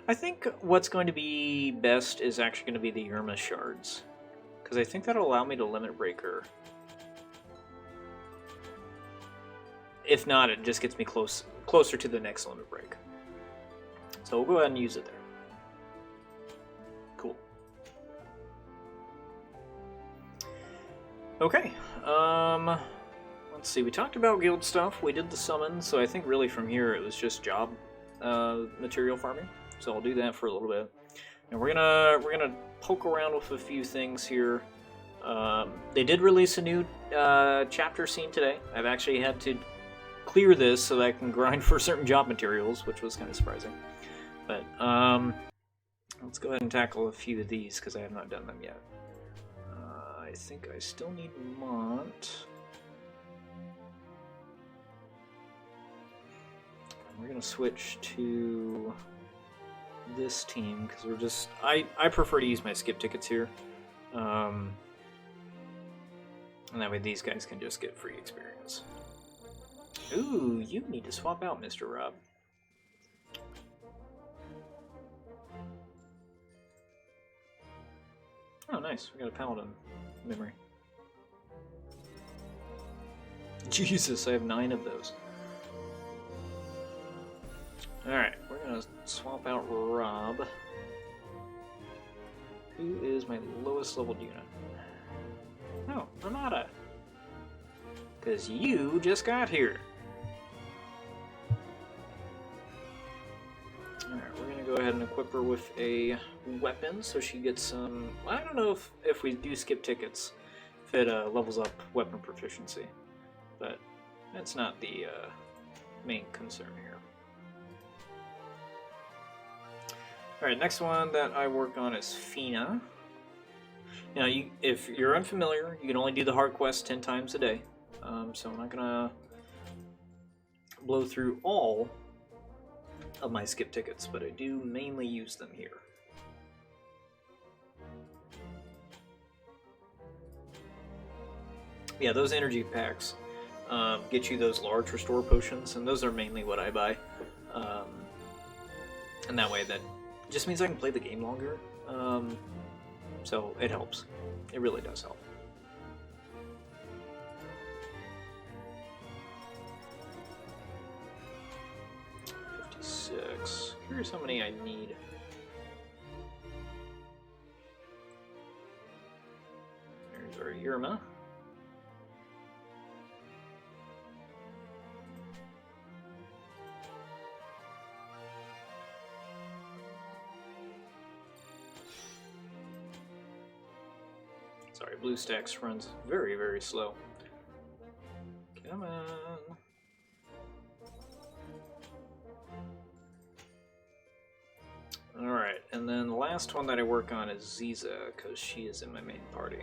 I think what's going to be best is actually going to be the Yerma shards. Because I think that'll allow me to limit breaker. If not, it just gets me closer to the next limit break. So we'll go ahead and use it there. Cool. Okay. Let's see. We talked about guild stuff. We did the summon, so I think really from here it was just job material farming. So I'll do that for a little bit. And we're gonna poke around with a few things here. They did release a new chapter scene today. I've actually had to clear this so that I can grind for certain job materials, which was kind of surprising. But let's go ahead and tackle a few of these because I have not done them yet. I think I still need Mont. We're gonna switch to this team because we're just I prefer to use my skip tickets here, and that way these guys can just get free experience. Ooh, you need to swap out, Mr. Rob. Oh, nice. We got a paladin memory. Jesus, I have 9 of those. Alright, we're gonna swap out Rob. Who is my lowest leveled unit? Oh, Ramada. Because you just got here. Alright, we're gonna go ahead and equip her with a weapon so she gets some... I don't know if we do skip tickets, if it levels up weapon proficiency. But that's not the main concern here. Alright, next one that I work on is Fina. Now, if you're unfamiliar, you can only do the hard quest 10 times a day. So I'm not going to blow through all of my skip tickets, but I do mainly use them here. Yeah, those energy packs get you those large restore potions, and those are mainly what I buy. And that way that just means I can play the game longer. So it helps. It really does help. Curious how many I need. There's our Yerma. Sorry, BlueStacks runs very, very slow. Come on. Alright, and then the last one that I work on is Ziza, because she is in my main party.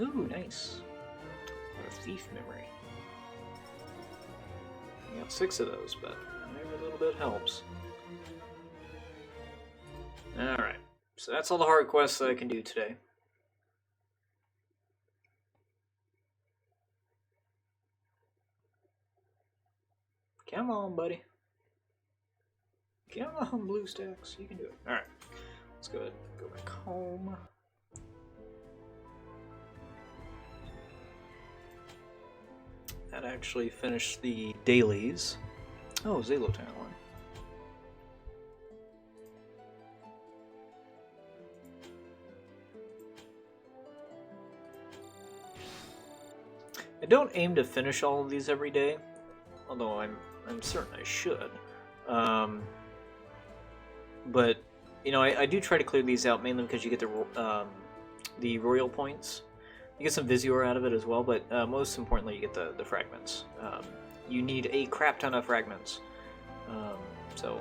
Ooh, nice. Got a thief memory. I got 6 of those, but every little bit helps. Alright, so that's all the hard quests that I can do today. Come on, buddy. Come on, BlueStacks. You can do it. Alright, let's go ahead and go back home. That actually finished the dailies. Oh, Zalotan one. I don't aim to finish all of these every day, although I'm certain I should. But you know, I do try to clear these out mainly because you get the royal points. You get some Visior out of it as well, but most importantly, you get the fragments. You need a crap ton of fragments. So,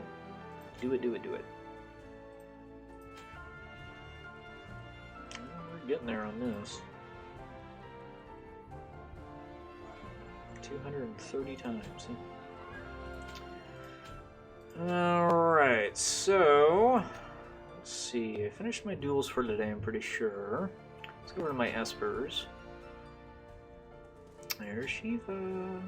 do it. We're getting there on this. 230 times. Alright, so... Let's see, I finished my duels for today, I'm pretty sure. Let's go over to my Espers. There's Shiva.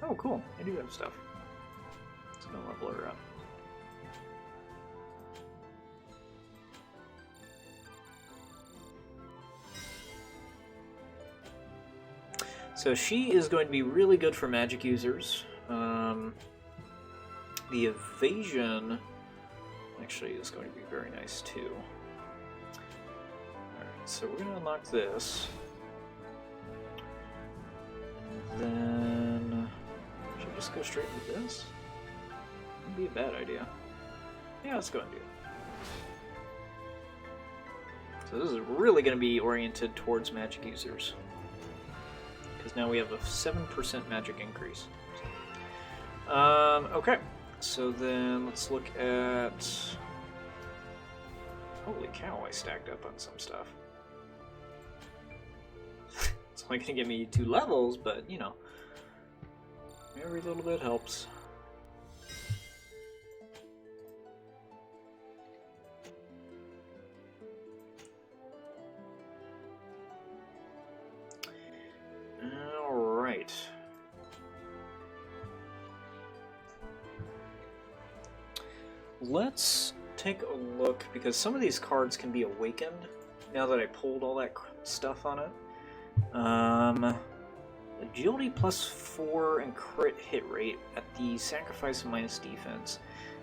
Oh, cool. I do have stuff. Let's go level her up. So she is going to be really good for magic users. The evasion actually is going to be very nice too. Alright, so we're going to unlock this. And then... should I just go straight with this? Wouldn't be a bad idea. Yeah, let's go and do it. So this is really going to be oriented towards magic users. Because now we have a 7% magic increase. Okay. So then let's look at... Holy cow, I stacked up on some stuff. It's only going to give me 2 levels, but, you know, every little bit helps. Alright. Let's take a look, because some of these cards can be awakened now that I pulled all that stuff on it. Agility +4 and crit hit rate at the sacrifice of minus defense.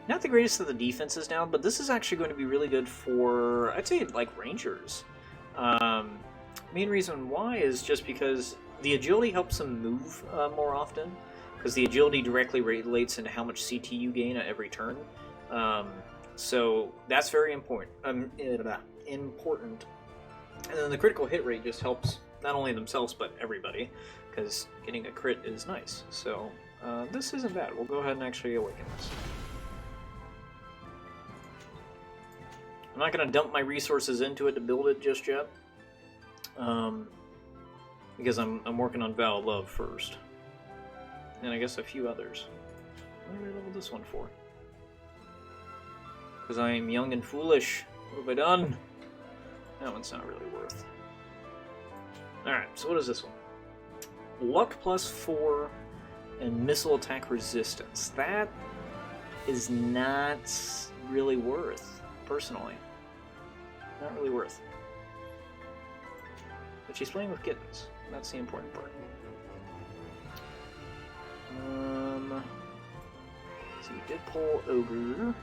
Not the greatest of the defenses now, but this is actually going to be really good for, I'd say, like, rangers. Main reason why is just because the agility helps them move more often, because the agility directly relates into how much CT you gain at every turn. So that's very important. Important. And then the critical hit rate just helps not only themselves but everybody, because getting a crit is nice. So this isn't bad. We'll go ahead and actually awaken this. I'm not going to dump my resources into it to build it just yet, because I'm working on Vow of Love first, and I guess a few others. What did I level this one for? Because I am young and foolish. What have I done? That one's not really worth. Alright, so what is this one? Luck +4 and missile attack resistance. That is not really worth, personally. Not really worth. But she's playing with kittens. That's the important part. So we did pull Ogre.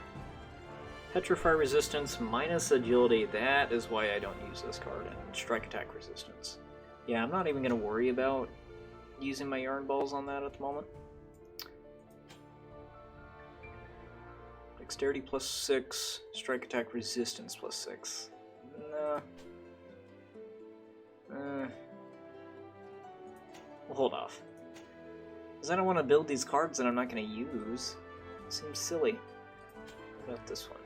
Petrify resistance minus agility. That is why I don't use this card. And strike attack resistance. Yeah, I'm not even going to worry about using my yarn balls on that at the moment. Dexterity +6, strike attack resistance +6. Nah. We'll hold off. Because I don't want to build these cards that I'm not going to use. It seems silly. What about this one?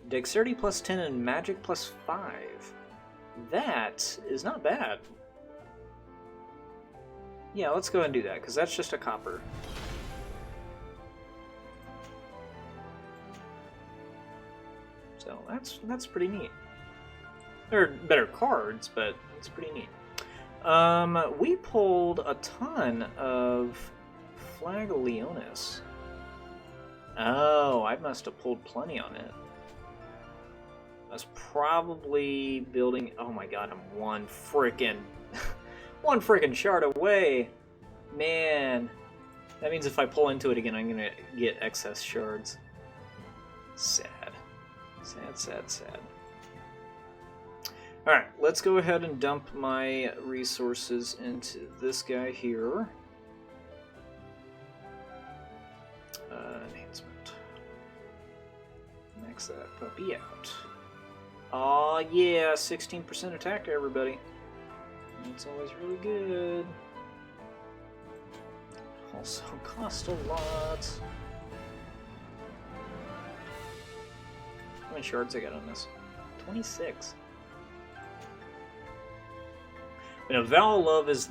Dexterity plus 10 and magic plus 5. That is not bad. Yeah, let's go ahead and do that, because that's just a copper. So that's pretty neat. They're better cards, but it's pretty neat. We pulled a ton of Flagellionis. Oh, I must have pulled plenty on it. I was probably building... Oh my god, I'm one frickin' shard away. Man. That means if I pull into it again, I'm gonna get excess shards. Sad. Sad, sad, sad. Alright, let's go ahead and dump my resources into this guy here. Enhancement. Max that puppy out. Aw, yeah, 16% attack, everybody. That's always really good. Also cost a lot. How many shards I got on this? 26. You know, Vow of Love is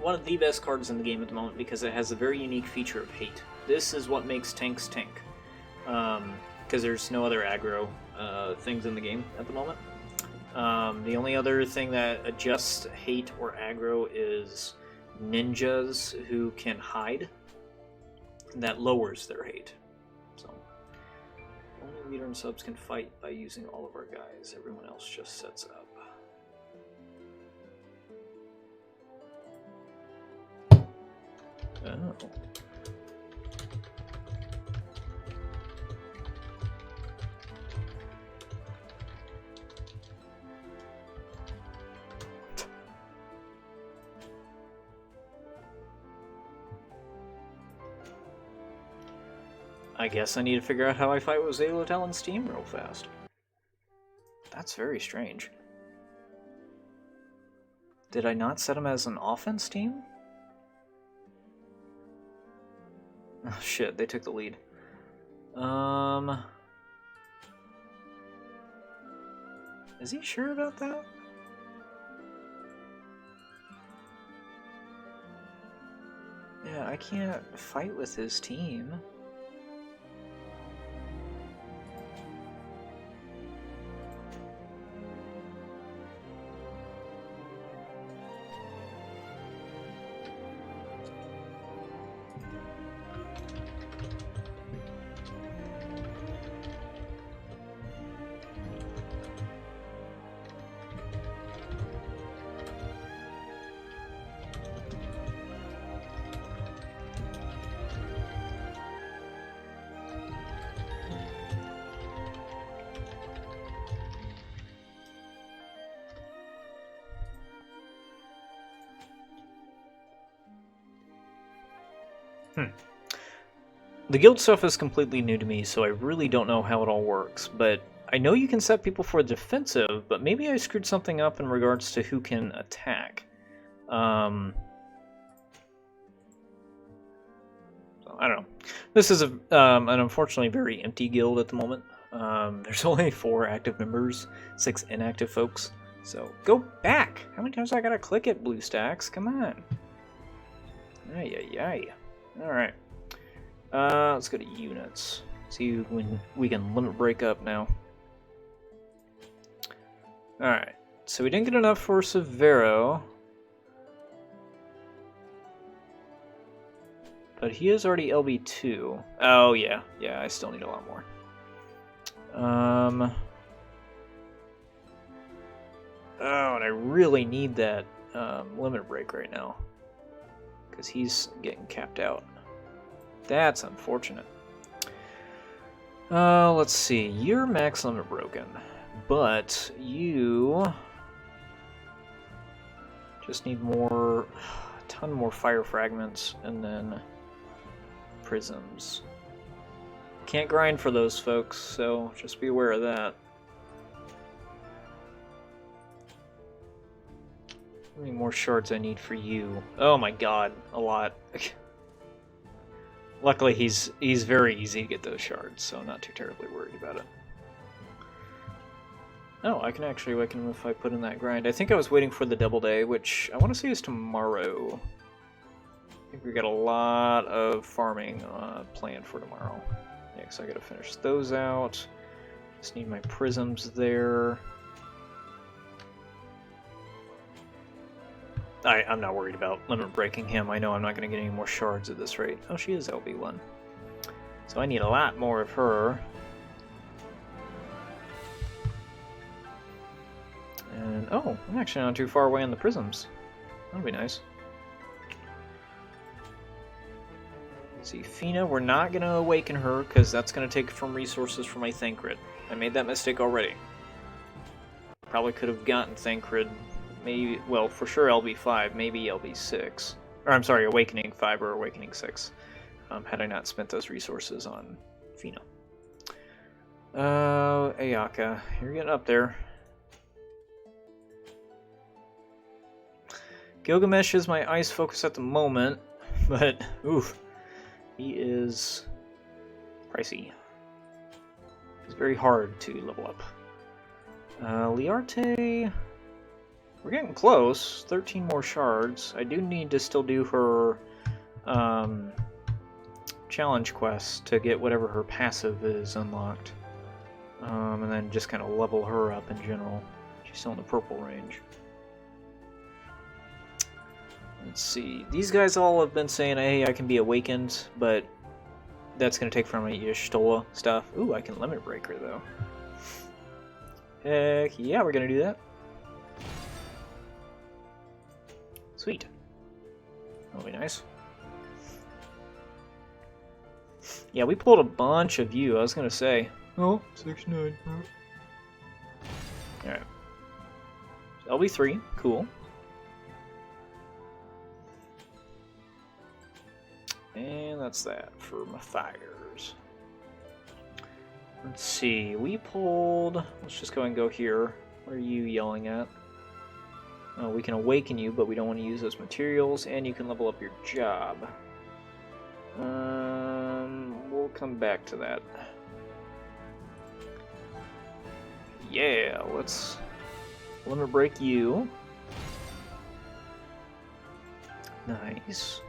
one of the best cards in the game at the moment because it has a very unique feature of hate. This is what makes tanks tank. Because there's no other aggro things in the game at the moment. The only other thing that adjusts hate or aggro is ninjas who can hide. That lowers their hate. So only leader and subs can fight by using all of our guys. Everyone else just sets up. Oh. I guess I need to figure out how I fight with Zaylatel and Steam real fast. That's very strange. Did I not set him as an offense team? Oh shit, they took the lead. Is he sure about that? Yeah, I can't fight with his team. The guild stuff is completely new to me, so I really don't know how it all works, but I know you can set people for defensive, but maybe I screwed something up in regards to who can attack. So, I don't know. This is an unfortunately very empty guild at the moment. There's only 4 active members, 6 inactive folks, so go back! How many times I gotta click it, BlueStacks? Come on. Ay, ay, ay. Alright. Let's go to units. See when we can limit break up now. Alright. So we didn't get enough for Severo. But he is already LB2. Oh, yeah. Yeah, I still need a lot more. Oh, and I really need that limit break right now. Because he's getting capped out. That's unfortunate. Let's see. You're max limit broken, but you just need a ton more fire fragments and then prisms. Can't grind for those folks, so just be aware of that. How many more shards I need for you? Oh my god, a lot. Luckily, he's very easy to get those shards, so I'm not too terribly worried about it. Oh, I can actually awaken him if I put in that grind. I think I was waiting for the double day, which I want to say is tomorrow. I think we got a lot of farming planned for tomorrow. Yeah, so I gotta finish those out. Just need my prisms there. I'm not worried about limit breaking him. I know I'm not going to get any more shards at this rate. Oh, she is LB1. So I need a lot more of her. And, oh, I'm actually not too far away on the prisms. That'll be nice. Let's see, Fina, we're not going to awaken her because that's going to take from resources for my Thancred. I made that mistake already. Probably could have gotten Thancred. Maybe, well, for sure LB5, maybe LB6. Or, I'm sorry, Awakening 5 or Awakening 6. Had I not spent those resources on Fina. Ayaka, you're getting up there. Gilgamesh is my ice focus at the moment, but, oof, he is pricey. It's very hard to level up. Liarte... We're getting close. 13 more shards. I do need to still do her challenge quest to get whatever her passive is unlocked. And then just kind of level her up in general. She's still in the purple range. Let's see. These guys all have been saying, hey, I can be awakened, but that's going to take from my Y'shtola stuff. Ooh, I can limit break her, though. Heck yeah, we're going to do that. Sweet. That'll be nice. Yeah, we pulled a bunch of you, I was gonna say. Oh, 6-9. Alright. LB3, cool. And that's that for my fires. Let's see, we pulled... Let's just go and go here. What are you yelling at? We can awaken you, but we don't want to use those materials, and you can level up your job. We'll come back to that. Yeah, let's limit break you. Nice.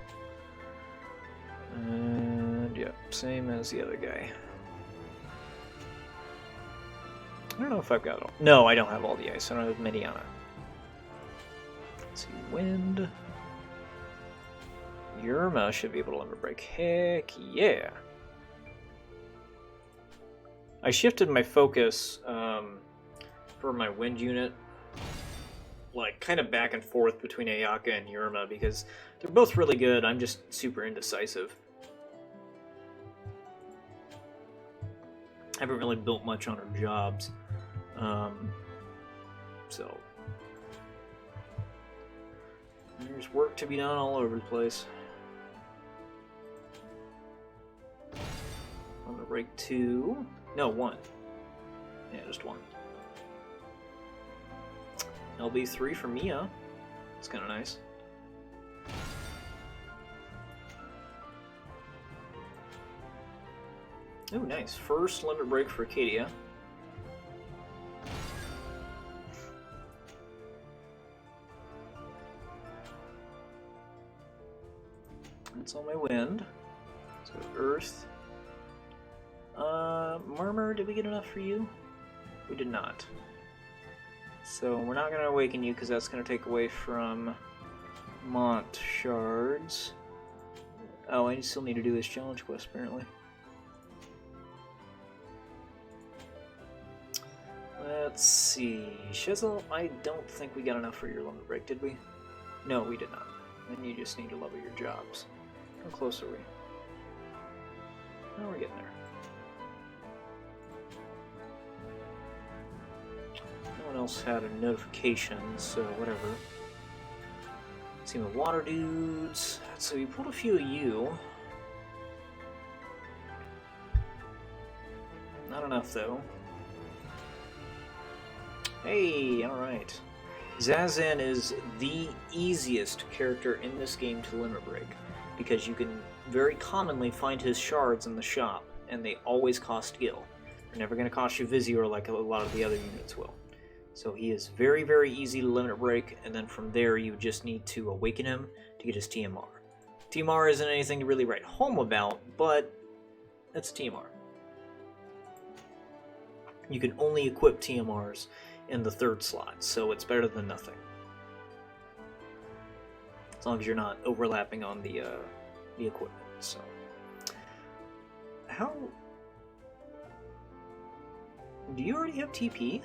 And yeah, same as the other guy. I don't know if I've got all. No, I don't have all the ice. I don't have Mediana. Let's see, wind. Yerma should be able to limit break. Heck yeah. I shifted my focus for my wind unit, like kind of back and forth between Ayaka and Yerma because they're both really good. I'm just super indecisive. I haven't really built much on her jobs. So there's work to be done all over the place. I'm gonna break 2. No, 1. Yeah, just 1. LB3 for Mia. It's kind of nice. Oh, nice. First limit break for Acadia. That's all my wind. Let's go to Earth. Murmur, did we get enough for you? We did not. So we're not going to awaken you because that's going to take away from Mont shards. Oh, I still need to do this challenge quest apparently. Let's see. Shizzle, I don't think we got enough for your limit break, did we? No, we did not. Then you just need to level your jobs. How close are we? Oh, we're getting there. No one else had a notification, so whatever. Team of water dudes. So we pulled a few of you. Not enough though. Hey, alright. Zazen is the easiest character in this game to limit break, because you can very commonly find his shards in the shop, and they always cost gil. They're never going to cost you Vizier like a lot of the other units will. So he is very, very easy to limit break, and then from there you just need to awaken him to get his TMR. TMR isn't anything to really write home about, but it's TMR. You can only equip TMRs in the 3rd slot, so it's better than nothing. As long as you're not overlapping on the equipment. So, how do you already have TP?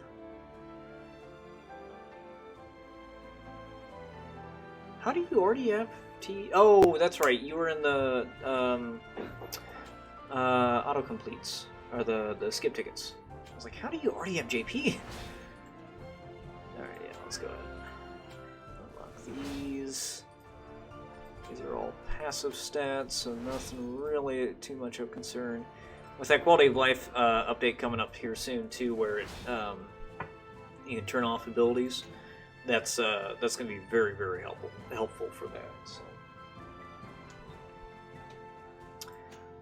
How do you already have T? Oh, that's right. You were in the autocompletes or the skip tickets. I was like, how do you already have JP? All right, yeah, let's go ahead. Unlock these. These are all passive stats, so nothing really too much of concern. With that quality of life update coming up here soon too, where it, you can turn off abilities. That's going to be very, very helpful for that.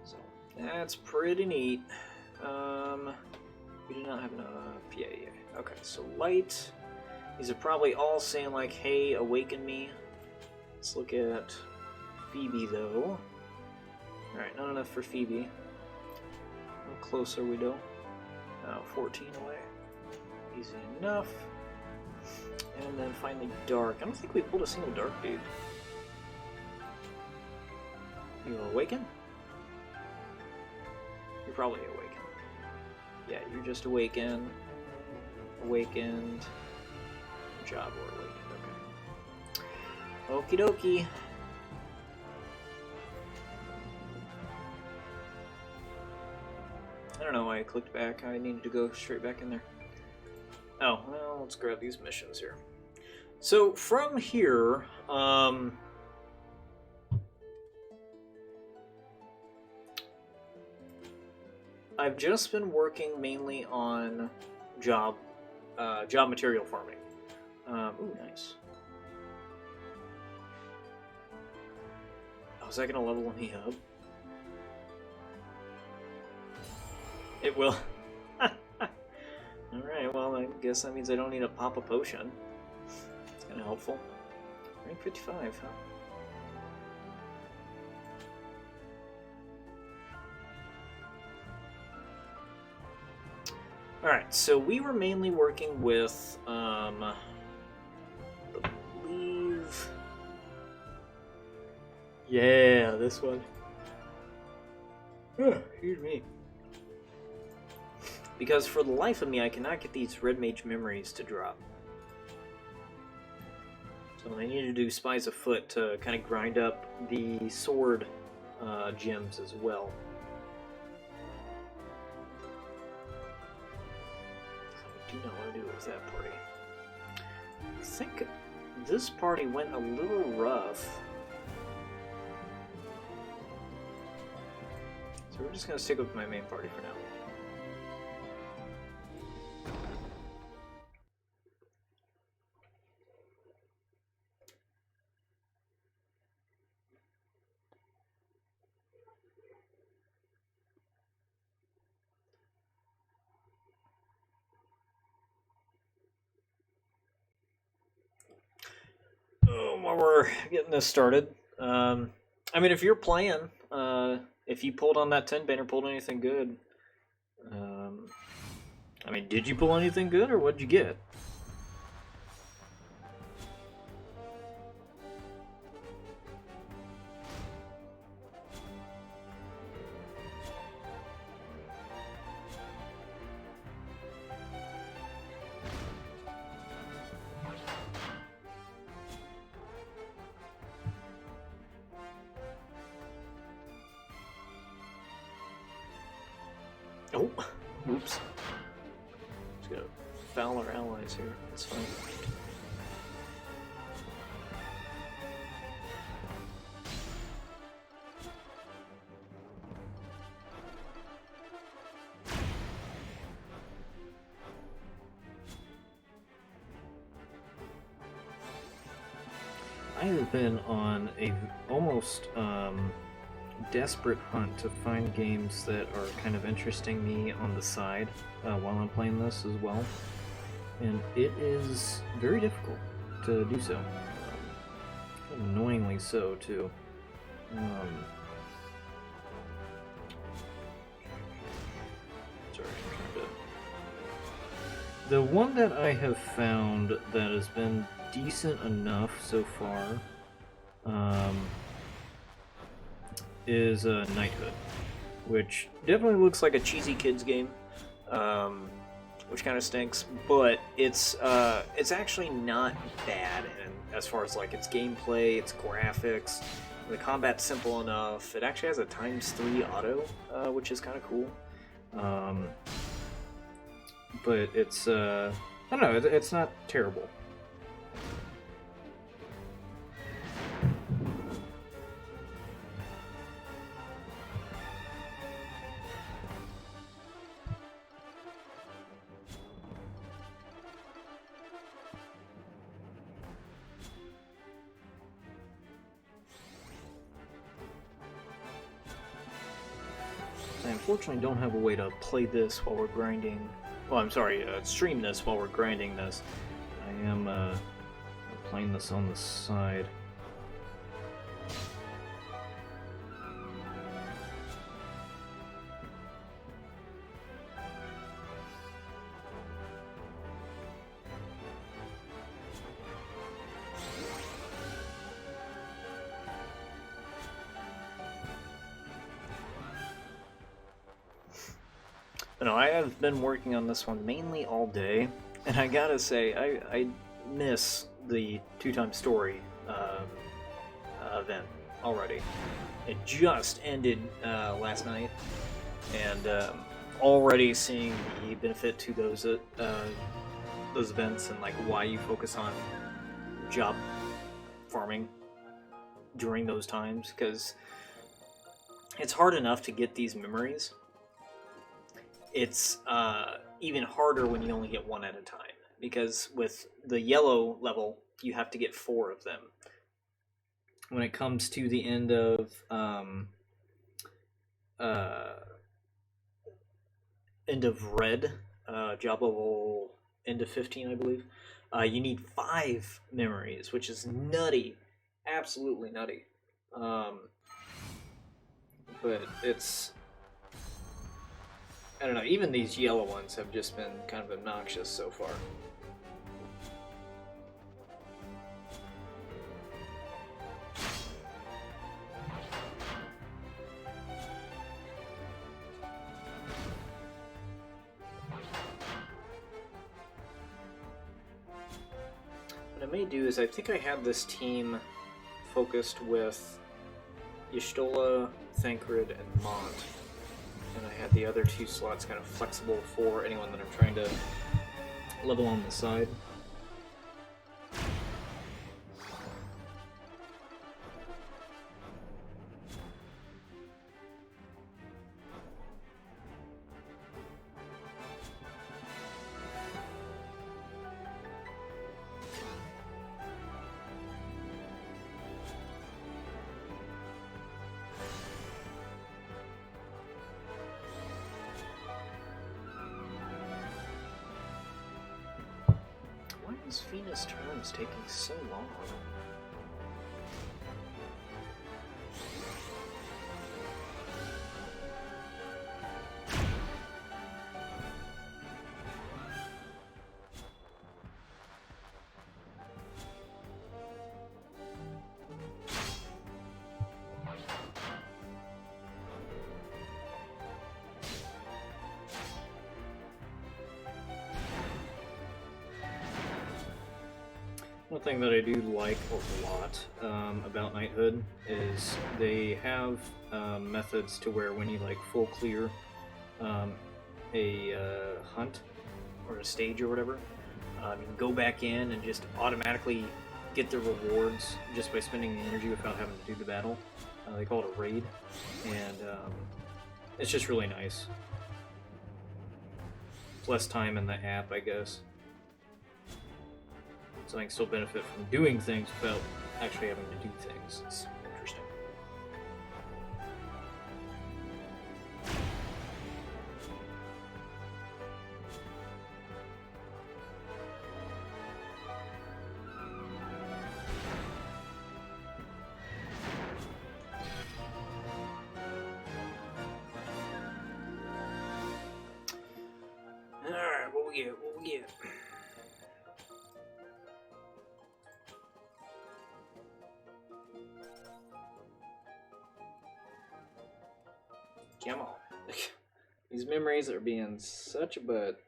So that's pretty neat. We do not have enough. Yeah. Okay, so light. These are probably all saying like, "Hey, awaken me." Let's look at Phoebe though. All right, not enough for Phoebe. How close are we though? 14 away. Easy enough. And then finally Dark. I don't think we pulled a single Dark dude. You awaken? You're probably awakened. Yeah, you're just awakened. Awakened. Job or awakened. Okay. Okie dokie. I don't know why I clicked back. I needed to go straight back in there. Oh, well, let's grab these missions here. So from here, I've just been working mainly on job material farming. Ooh, nice. Oh, is that gonna level me up? It will. Alright, well, I guess that means I don't need to pop a potion. It's kind of helpful. Rank 55, huh? Alright, so we were mainly working with, I believe... Yeah, this one. Excuse me. Because for the life of me, I cannot get these Red Mage memories to drop. So I need to do Spies Afoot to kind of grind up the sword gems as well. So I do not want to do it with that party. I think this party went a little rough. So we're just going to stick with my main party for now. While we're getting this started, I mean, if you're playing, if you pulled on that 10 banner, pulled anything good, I mean, did you pull anything good, or what'd you get? Oh, oops. Just gotta foul our allies here. That's fine. I have been on a almost desperate hunt to find games that are kind of interesting me on the side while I'm playing this as well. and it is very difficult to do so. Annoyingly so, too. Sorry, I'm trying to... The one that I have found that has been decent enough so far is Knighthood, which definitely looks like a cheesy kids game, which kind of stinks. But it's actually not bad, and as far as like its gameplay, its graphics, the combat's simple enough. It actually has a ×3 auto, which is kind of cool. But it's I don't know. It's not terrible. I unfortunately don't have a way to play this while we're grinding. Well, I'm sorry, stream this while we're grinding this. I am playing this on the side. No, I have been working on this one mainly all day, and I gotta say, I miss the 2-time story event already. It just ended last night, and already seeing the benefit to those events and like why you focus on job farming during those times, because it's hard enough to get these memories. It's even harder when you only get one at a time, because with the yellow level, you have to get 4 of them. When it comes to the end of red, job level end of 15, I believe, you need 5 memories, which is nutty, absolutely nutty. But it's, I don't know, even these yellow ones have just been kind of obnoxious so far. What I may do is, I think I had this team focused with Y'shtola, Thancred, and Mont. And I had the other 2 slots kind of flexible for anyone that I'm trying to level on the side. Why is Venus Terms taking so long? One thing that I do like a lot about Knighthood is they have methods to where when you like full clear a hunt or a stage or whatever, you can go back in and just automatically get the rewards just by spending the energy without having to do the battle. They call it a raid, and it's just really nice. It's less time in the app, I guess. So I can still benefit from doing things without actually having to do things. It's interesting. get? What we get? Come on. These memories are being such a butt.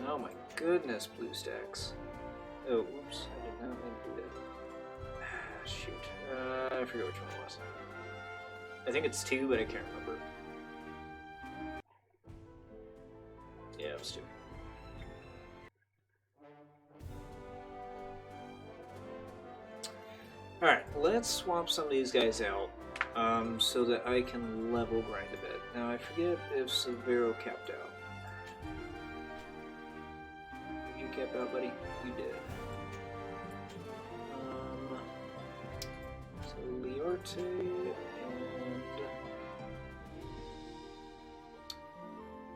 Oh my goodness, BlueStacks. Oh, oops, I did not mean to do that. Shoot. I forget which one it was. I think it's 2, but I can't remember. Yeah, it was 2. Alright, let's swap some of these guys out so that I can level grind a bit. Now, I forget if Severo capped out. Did you cap out, buddy? You did. So, Liarte and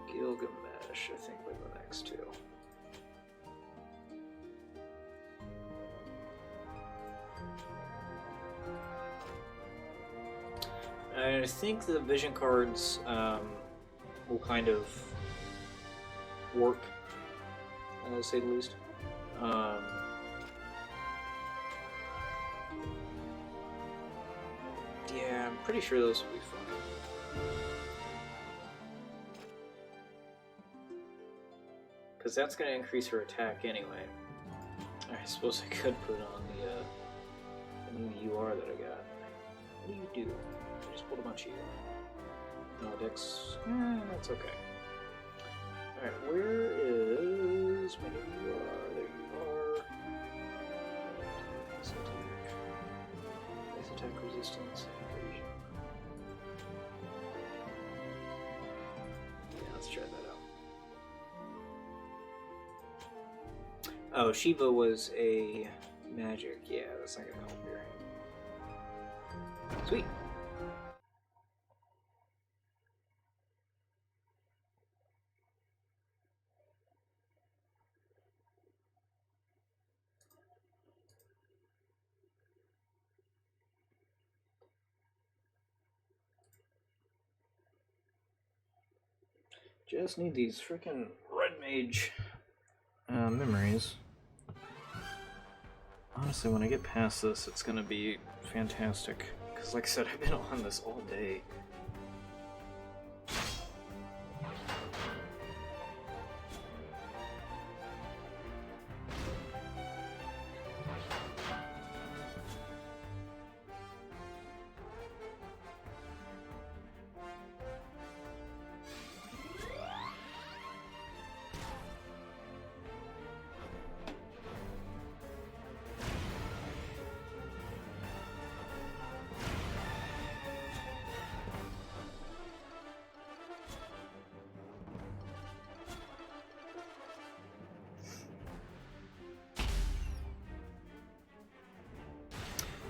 Gilgamesh, I think, were the next two. I think the vision cards will kind of work, to say the least. Yeah, I'm pretty sure those will be fun. Because that's going to increase her attack anyway. I suppose I could put on the new UR that I got. What do you do? I just pulled a bunch of you. No, Dex. That's okay. Alright, where is my new UR? There you are. Base attack resistance. Evasion. Yeah, let's try that out. Oh, Shiva was a magic. Yeah, that's not gonna help here. Sweet. Just need these freaking red mage memories. Honestly, when I get past this, it's gonna be fantastic. Because, like I said, I've been on this all day.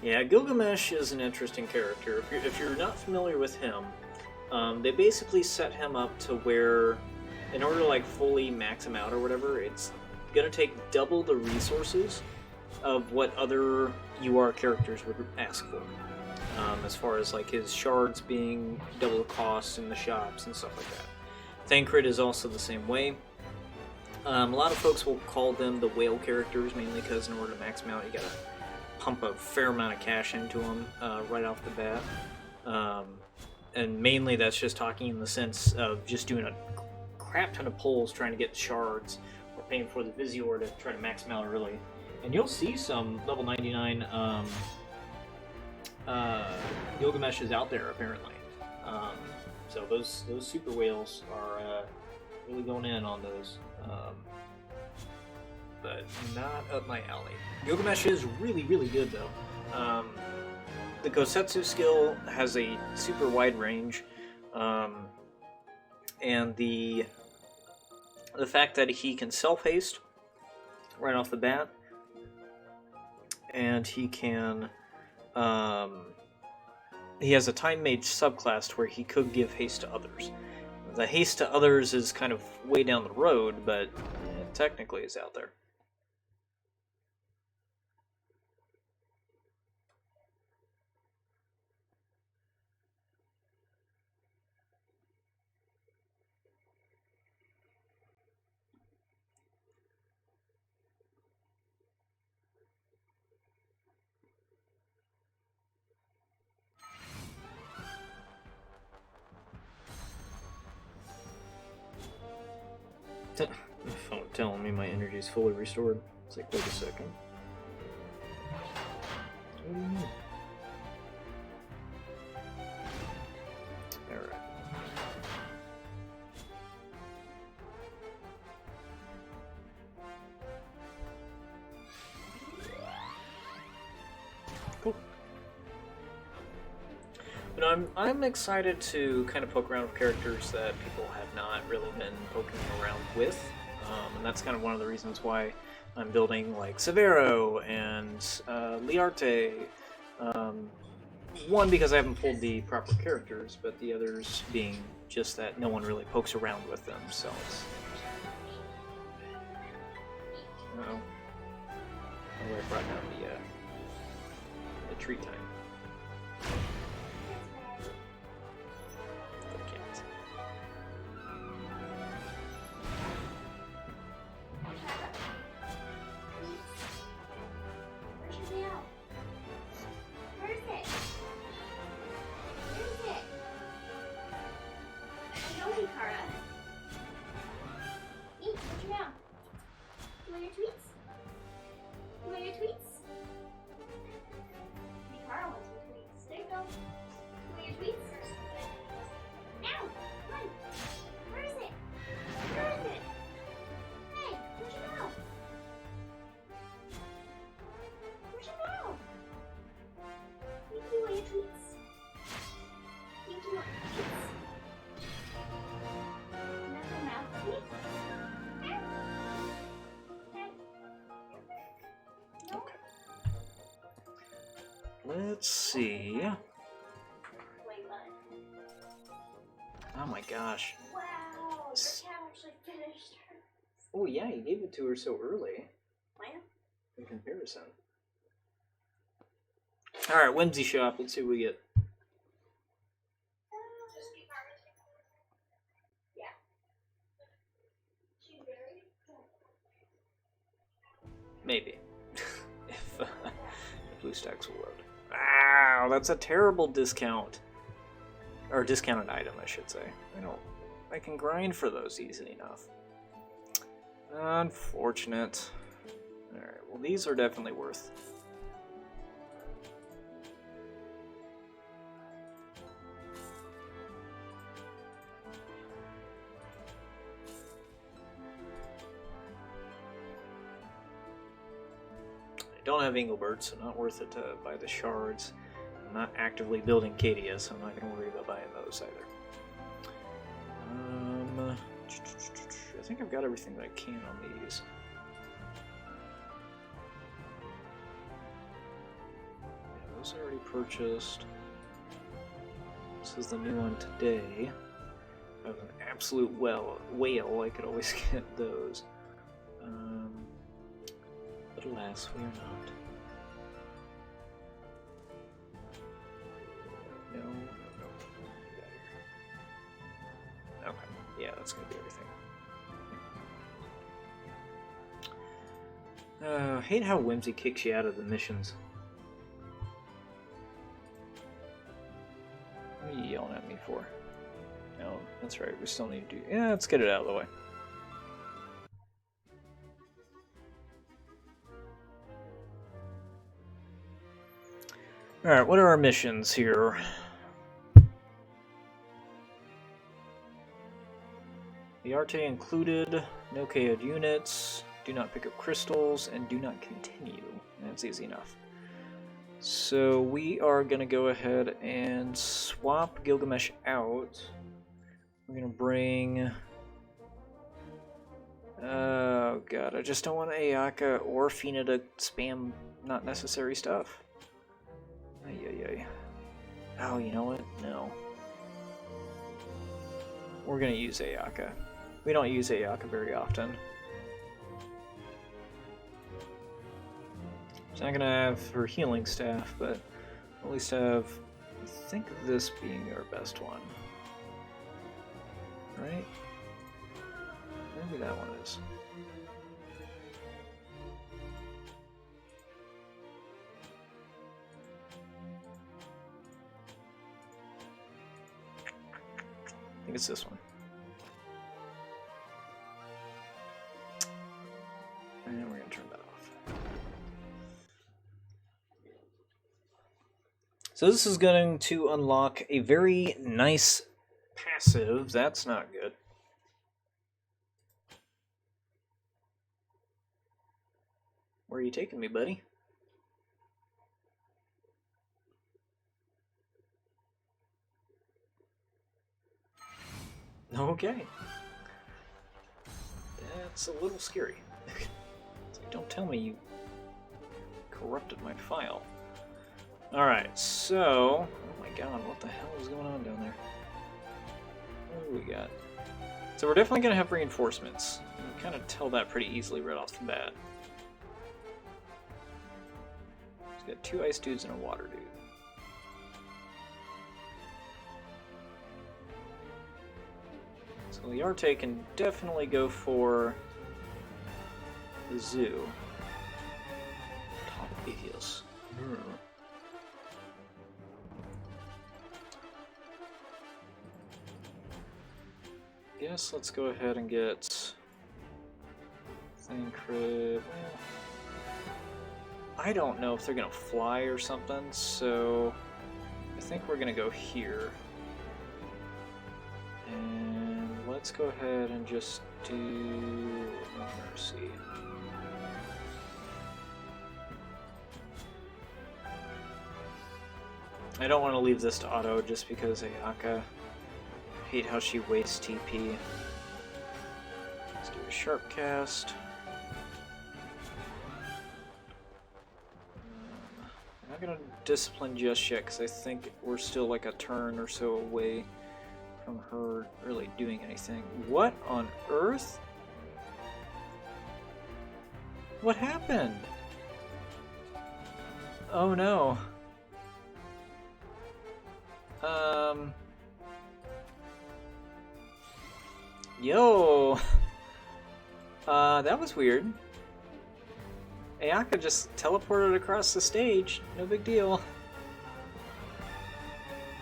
Yeah, Gilgamesh is an interesting character. If you're not familiar with him, they basically set him up to where, in order to like fully max him out or whatever, it's gonna take double the resources of what other UR characters would ask for. As far as like his shards being double the cost in the shops and stuff like that. Thancred is also the same way. A lot of folks will call them the whale characters, mainly because in order to max them out, you gotta pump a fair amount of cash into them right off the bat. And mainly that's just talking in the sense of just doing a crap ton of pulls trying to get shards or paying for the Visior to try to max them out early. And you'll see some level 99 Gilgameshes out there apparently. So those super whales are really going in on those. But not up my alley. Gilgamesh is really, really good though. The Gosetsu skill has a super wide range, and the fact that he can self-haste right off the bat, and he can he has a time mage subclass where he could give haste to others. The haste to others is kind of way down the road, but technically is out there. Phone telling me my energy is fully restored. It's like, wait a second. What do you mean? Alright. Cool. But I'm excited to kind of poke around with characters that people have not really been poking around with, and that's kind of one of the reasons why I'm building like Severo and Liarte. One, because I haven't pulled the proper characters, but the others being just that no one really pokes around with them. So it's oh, I brought down the tree time. Let's see. Oh my gosh. Wow, your cat actually finished her. Oh yeah, you gave it to her so early. Wow. In comparison. Alright, Whimsy Shop, let's see what we get. Yeah. She's very Maybe. if BlueStacks will load. Wow, that's a terrible discount. Or discounted item, I should say. I can grind for those easily enough. Unfortunate. Alright, well these are definitely worth. I don't have Engelbert, so not worth it to buy the shards. I'm not actively building Cadia, so I'm not going to worry about buying those either. I think I've got everything that I can on these. Yeah, those I already purchased. This is the new one today. I have an absolute whale, I could always get those. But alas, we are not. No. Okay, yeah, that's gonna be everything. I hate how Whimsy kicks you out of the missions. What are you yelling at me for? No, that's right, we still need to do... Yeah, let's get it out of the way. Alright, what are our missions here? Liarte included, no KO'd units, do not pick up crystals, and do not continue. That's easy enough. So we are going to go ahead and swap Gilgamesh out. We're going to bring... Oh god, I just don't want Ayaka or Fina to spam not necessary stuff. Ay. Oh, you know what? No. We're gonna use Ayaka. We don't use Ayaka very often. She's not gonna have her healing staff, but at least have, I think, this being our best one. Right? Maybe that one is. I think it's this one. And we're going to turn that off. So this is going to unlock a very nice passive. That's not good. Where are you taking me, buddy? Okay. That's a little scary. It's like, don't tell me you corrupted my file. Alright, so... Oh my god, what the hell is going on down there? What do we got? So we're definitely going to have reinforcements. You can kind of tell that pretty easily right off the bat. We've got 2 ice dudes and a water dude. So Liarte can definitely go for the zoo. Top Atheos. Guess let's go ahead and get Thancred. Well, I don't know if they're gonna fly or something, so I think we're gonna go here. And let's go ahead and just do Mercy. I don't want to leave this to auto just because Ayaka. I hate how she wastes TP. Let's do a sharp cast. I'm not gonna discipline just yet because I think we're still like a turn or so away from her really doing anything. What on earth? What happened? Oh no. Yo. That was weird. Ayaka just teleported across the stage. No big deal.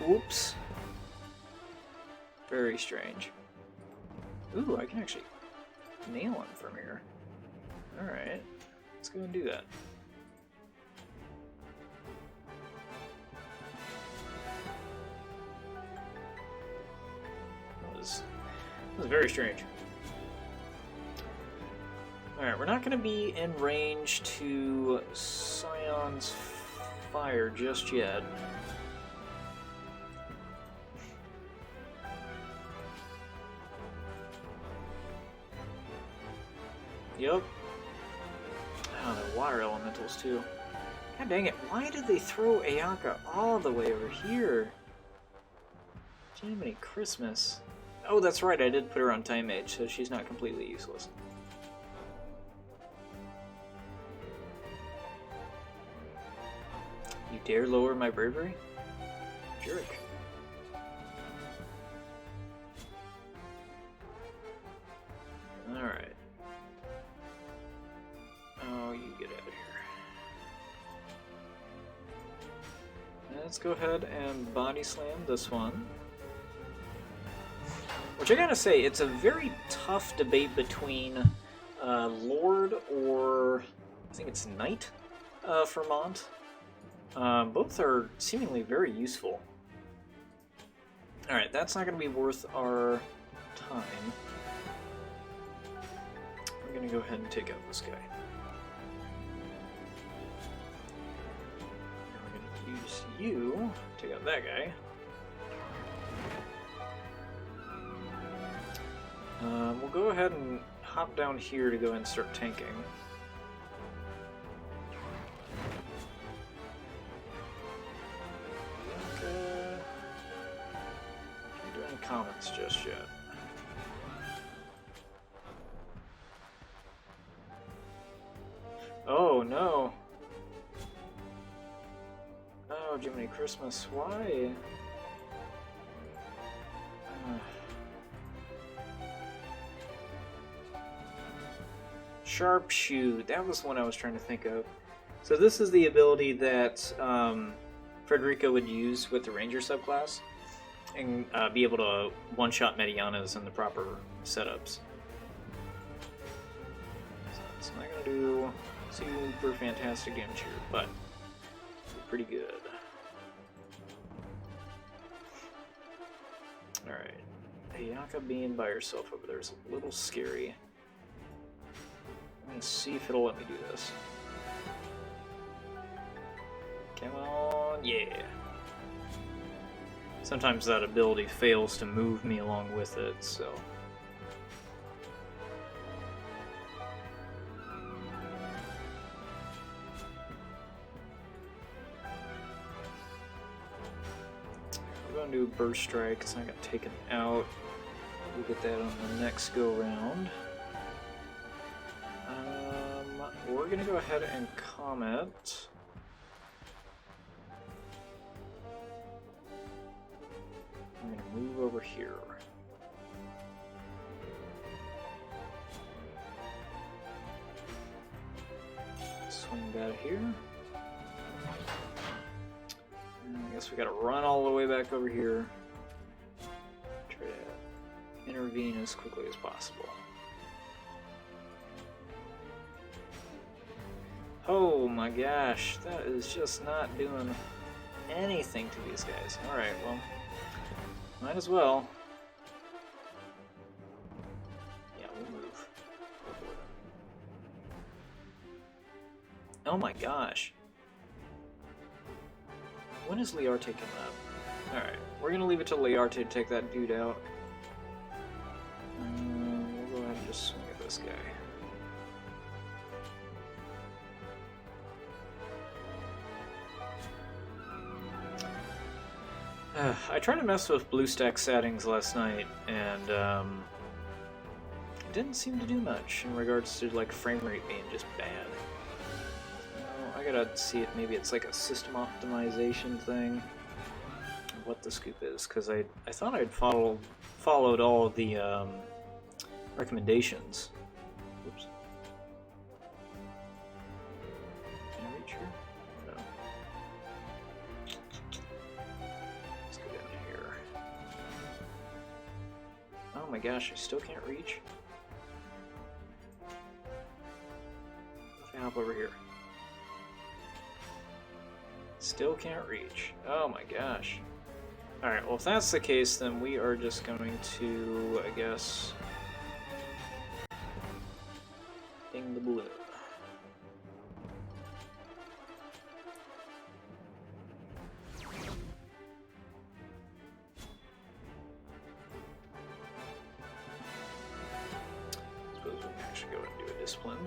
Oops. Very strange. Ooh, I can actually nail him from here. Alright. Let's go and do that. That was very strange. Alright, we're not going to be in range to Scion's fire just yet. Yep. Oh, the water elementals too. God dang it, why did they throw Ayaka all the way over here? Jiminy Christmas. Oh, that's right, I did put her on Time Mage, so she's not completely useless. You dare lower my bravery? Jerk. Alright. Oh, you get out of here. Let's go ahead and body slam this one. Which I gotta say, it's a very tough debate between Lord or I think it's Knight for Mont. Both are seemingly very useful. Alright, that's not going to be worth our time. I'm going to go ahead and take out this guy. We're going to use you, take out that guy. We'll go ahead and hop down here to go ahead and start tanking. Comments just yet. Oh no. Jiminy Christmas, why? Sharpshoot, that was one I was trying to think of. So this is the ability that Frederico would use with the Ranger subclass, and be able to one-shot Medianas in the proper setups. So it's not going to do super fantastic damage here, but pretty good. Alright. Ayaka being by herself over there is a little scary. I'm going to see if it'll let me do this. Come on, yeah. Sometimes that ability fails to move me along with it, so... We're going to do Burst Strike, it's not going to take it out. We'll get that on the next go-round. We're going to go ahead and Comet. I'm going to move over here. Swing that here. I guess we got to run all the way back over here. Try to intervene as quickly as possible. Oh my gosh, that is just not doing anything to these guys. Alright, well, might as well. Yeah, we'll move. Oh my gosh. When is Liarte coming up? Alright, we're gonna leave it to Liarte to take that dude out. We'll go ahead and just swing at this guy. I tried to mess with BlueStack settings last night, and it didn't seem to do much in regards to like frame rate being just bad. So I gotta see it. Maybe it's like a system optimization thing. What the scoop is, because I thought I'd followed all of the recommendations. Oops. Can I reach here? No. Let's go down here. Oh my gosh, I still can't reach. Let me hop over here. Still can't reach. Oh my gosh. Alright, well if that's the case, then we are just going to, I guess, ding the balloon. Suppose we can actually go and do a discipline.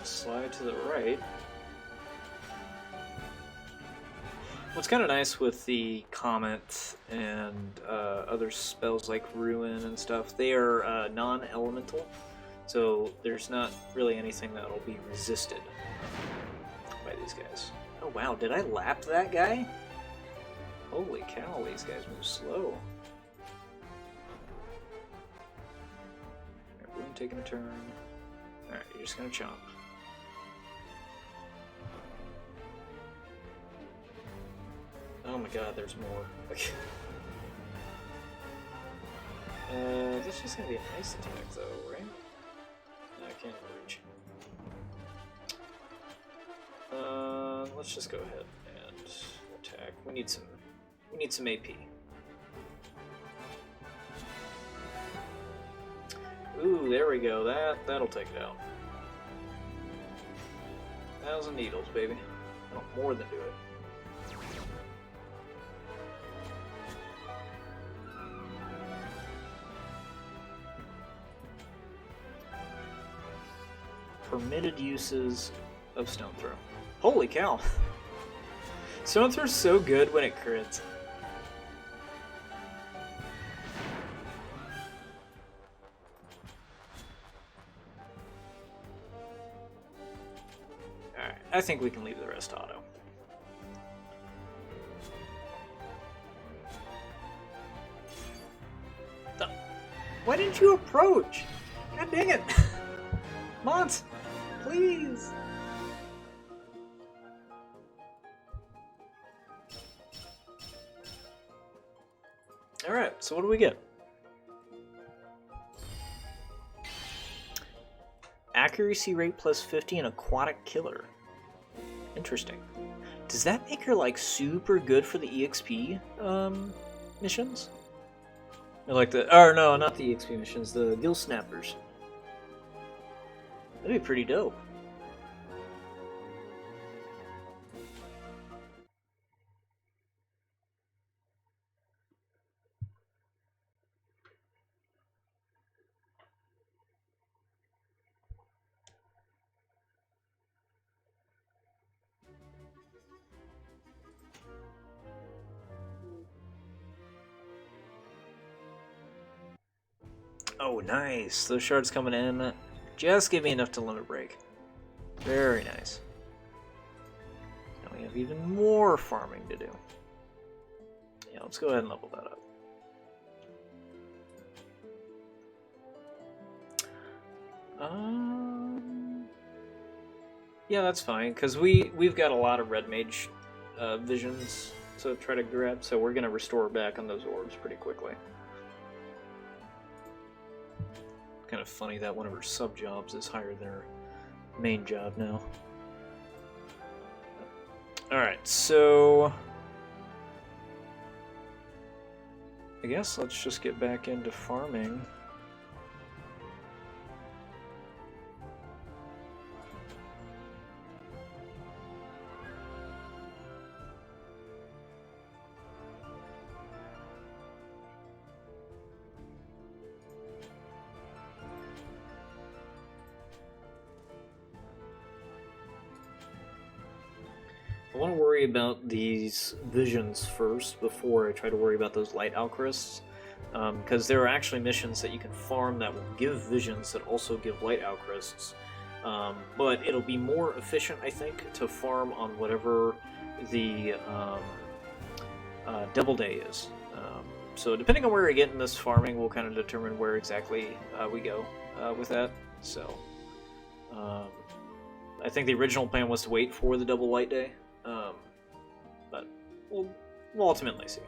Slide to the right. What's kind of nice with the Comet and other spells like Ruin and stuff, they are non-elemental, so there's not really anything that'll be resisted by these guys. Oh wow, did I lap that guy? Holy cow, these guys move slow. Alright, Ruin taking a turn. Alright, you're just gonna chomp. Oh my god, there's more. This is gonna be a nice attack though, right? No, I can't reach. Let's just go ahead and attack. We need some AP. Ooh, there we go. That'll take it out. 1,000 needles, baby. That'll more than do it. permitted uses of Stone Throw. Holy cow! Stone Throw's so good when it crits. Alright, I think we can leave the rest auto. Why didn't you approach? God dang it! Mont, please! Alright, so what do we get? Accuracy rate plus 50 and aquatic killer. Interesting. Does that make her like super good for the EXP missions? Or like the, or no, not the EXP missions, the Gill Snappers. That'd be pretty dope. Oh, nice. Those shards coming in just give me enough to limit break. Very nice. Now we have even more farming to do. Yeah, let's go ahead and level that up. Yeah, that's fine, because we've got a lot of red mage visions to try to grab, so we're going to restore back on those orbs pretty quickly. Kind of funny that one of her sub jobs is higher than her main job now. Alright, so I guess let's just get back into farming. I want to worry about these visions first before I try to worry about those light outcrysts, because there are actually missions that you can farm that will give visions that also give light outcrysts, but it'll be more efficient, I think, to farm on whatever the double day is. So depending on where we get in this farming will kind of determine where exactly we go with that. So I think the original plan was to wait for the double light day. But we'll ultimately see.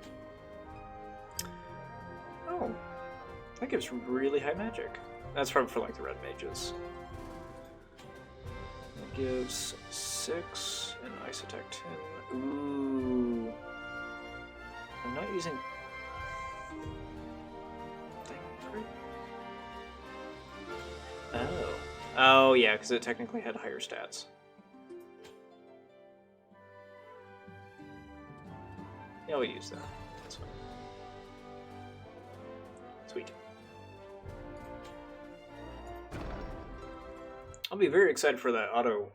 Oh, that gives really high magic. That's probably for like the red mages. That gives 6 and ice attack 10. Ooh. I'm not using. Oh. Oh yeah, because it technically had higher stats. Yeah, we'll use that. That's fine. Sweet. I'll be very excited for that auto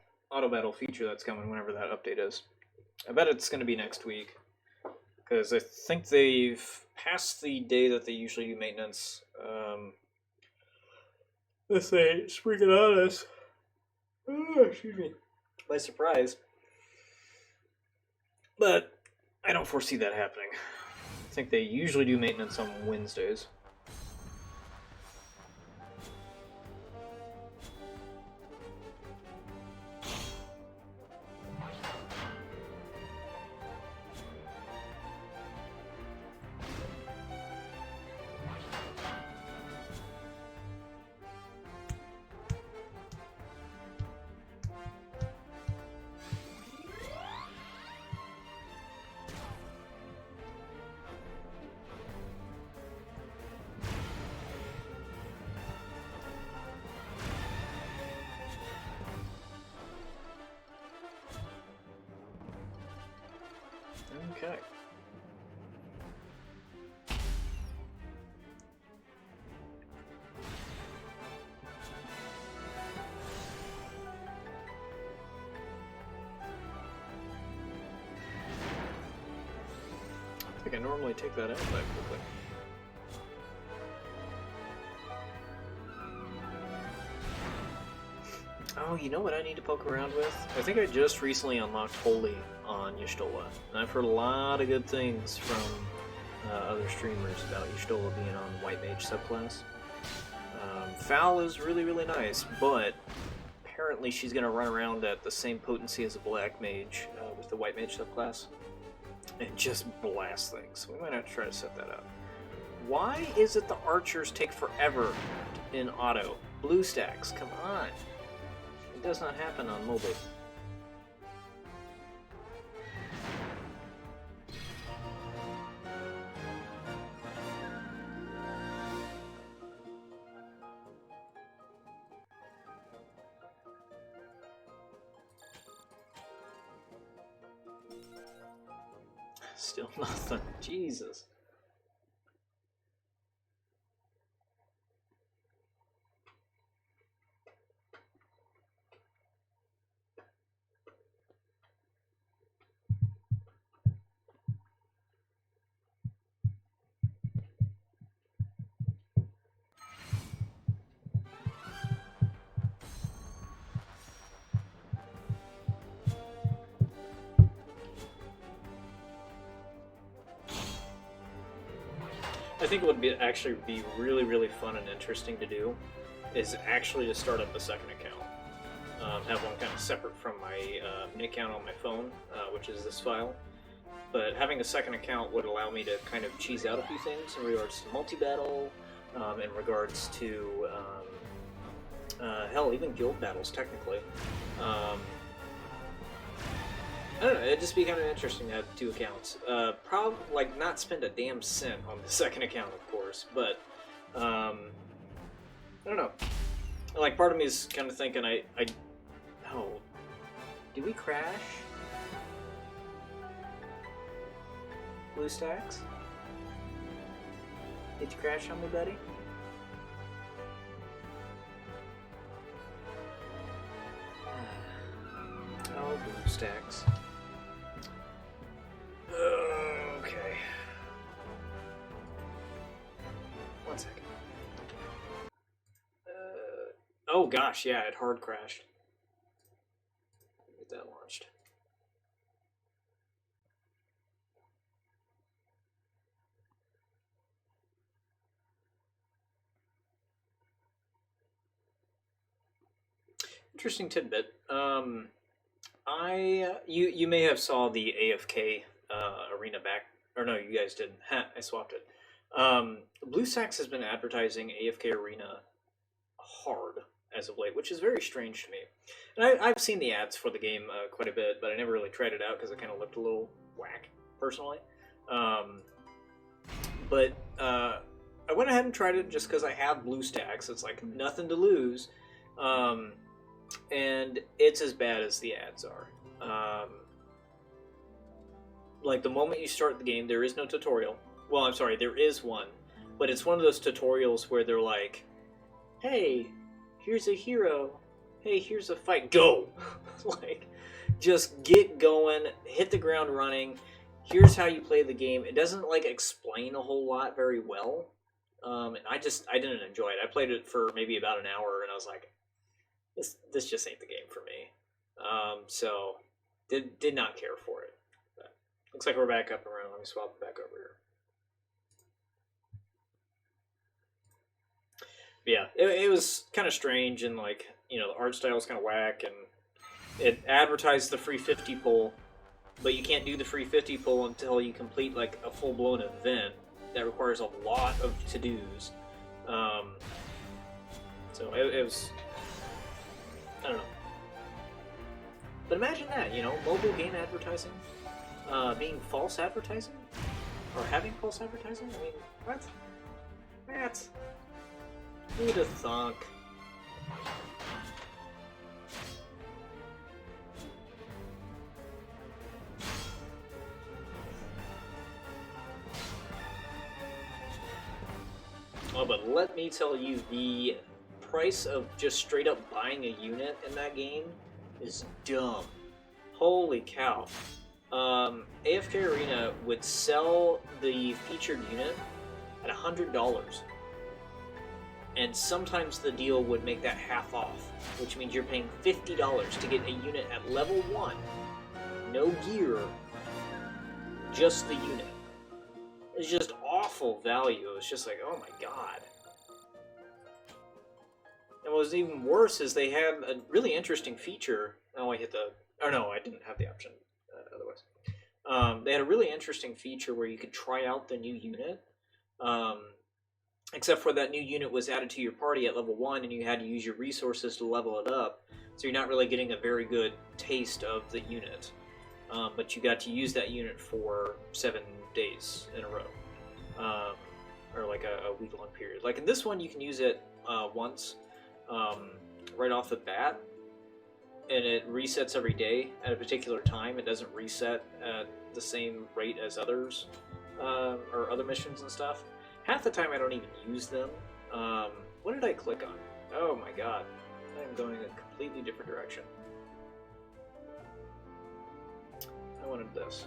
battle feature that's coming whenever that update is. I bet it's going to be next week, because I think they've passed the day that they usually do maintenance. Let's say spring it on us. Oh, excuse me. By surprise. But I don't foresee that happening. I think they usually do maintenance on Wednesdays. Okay. think I normally take that out that quickly. Oh, you know what I need to poke around with? I think I just recently unlocked Holy on Y'shtola, and I've heard a lot of good things from other streamers about Y'shtola being on White Mage subclass. Foul is really, really nice, but apparently she's going to run around at the same potency as a Black Mage with the White Mage subclass, and just blast things. We might have to try to set that up. Why is it the archers take forever in auto? BlueStacks, come on. It does not happen on mobile. Still nothing. Jesus. I think what would actually be really, really fun and interesting to do is actually to start up a second account. Have one kind of separate from my main account on my phone, which is this file. But having a second account would allow me to kind of cheese out a few things in regards to multi-battle, in regards to, hell, even guild battles, technically. I don't know, it'd just be kind of interesting to have two accounts. Like, not spend a damn cent on the second account, of course, but, I don't know. Like, part of me is kind of thinking, oh, did we crash? BlueStacks? Did you crash on me, buddy? Oh, BlueStacks. Okay. One second. Oh gosh, yeah, it hard crashed. Get that launched. Interesting tidbit. You may have saw the AFK arena back, or no, you guys didn't. I swapped it. BlueStacks has been advertising AFK Arena hard as of late, which is very strange to me. And I've seen the ads for the game quite a bit, but I never really tried it out because it kind of looked a little whack, personally. But I went ahead and tried it just because I have BlueStacks. It's like nothing to lose. And it's as bad as the ads are. Like, the moment you start the game, there is no tutorial. Well, I'm sorry, there is one. But it's one of those tutorials where they're like, hey, here's a hero. Hey, here's a fight. Go! Like, just get going, hit the ground running. Here's how you play the game. It doesn't, like, explain a whole lot very well. And I didn't enjoy it. I played it for maybe about an hour, and I was like, this just ain't the game for me. So did not care for it. But looks like we're back up and running. Let me swap it back over here. But yeah, it was kind of strange, and like, you know, the art style was kind of whack, and it advertised the free 50 pull, but you can't do the free 50 pull until you complete like a full-blown event that requires a lot of to-dos. So it was, I don't know. But imagine that, you know, mobile game advertising being false advertising? Or having false advertising? I mean, what? What? Who'd have thunk? Oh, but let me tell you, the price of just straight up buying a unit in that game is dumb. Holy cow. AFK Arena would sell the featured unit at $100. And sometimes the deal would make that half off, which means you're paying $50 to get a unit at level 1. No gear, just the unit. It's just awful value. It's just like, oh my god. And what was even worse is they had a really interesting feature. Oh, I hit the... Oh no, I didn't have the option otherwise. They had a really interesting feature where you could try out the new unit. Except for that new unit was added to your party at level 1 and you had to use your resources to level it up. So you're not really getting a very good taste of the unit. But you got to use that unit for 7 days in a row. Or like a week-long period. Like in this one, you can use it once, right off the bat. And it resets every day at a particular time. It doesn't reset at the same rate as others, or other missions and stuff. Half the time I don't even use them. What did I click on? Oh my god. I'm going in a completely different direction. I wanted this.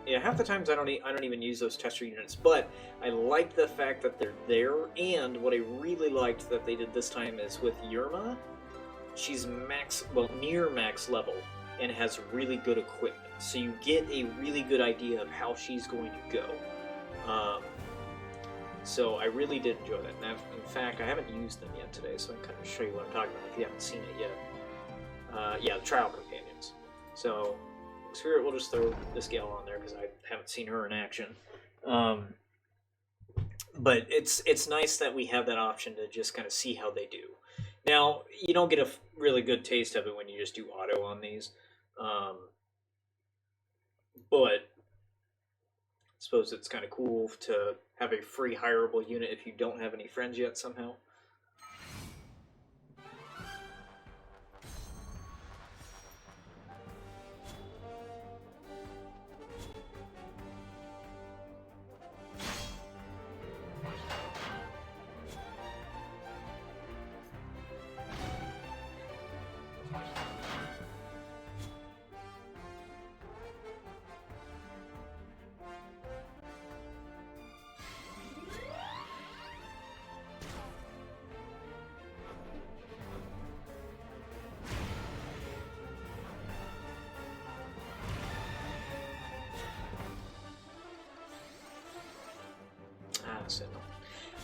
Yeah, half the times I don't even use those tester units, but I like the fact that they're there, and what I really liked that they did this time is with Yerma, she's near max level, and has really good equipment. So you get a really good idea of how she's going to go. So I really did enjoy that. And in fact, I haven't used them yet today, so I can kind of show you what I'm talking about if you haven't seen it yet. Yeah, the trial companions. So Spirit will just throw this gal on there because I haven't seen her in action. But it's nice that we have that option to just kind of see how they do. Now, you don't get a really good taste of it when you just do auto on these. But I suppose it's kind of cool to have a free hireable unit if you don't have any friends yet somehow.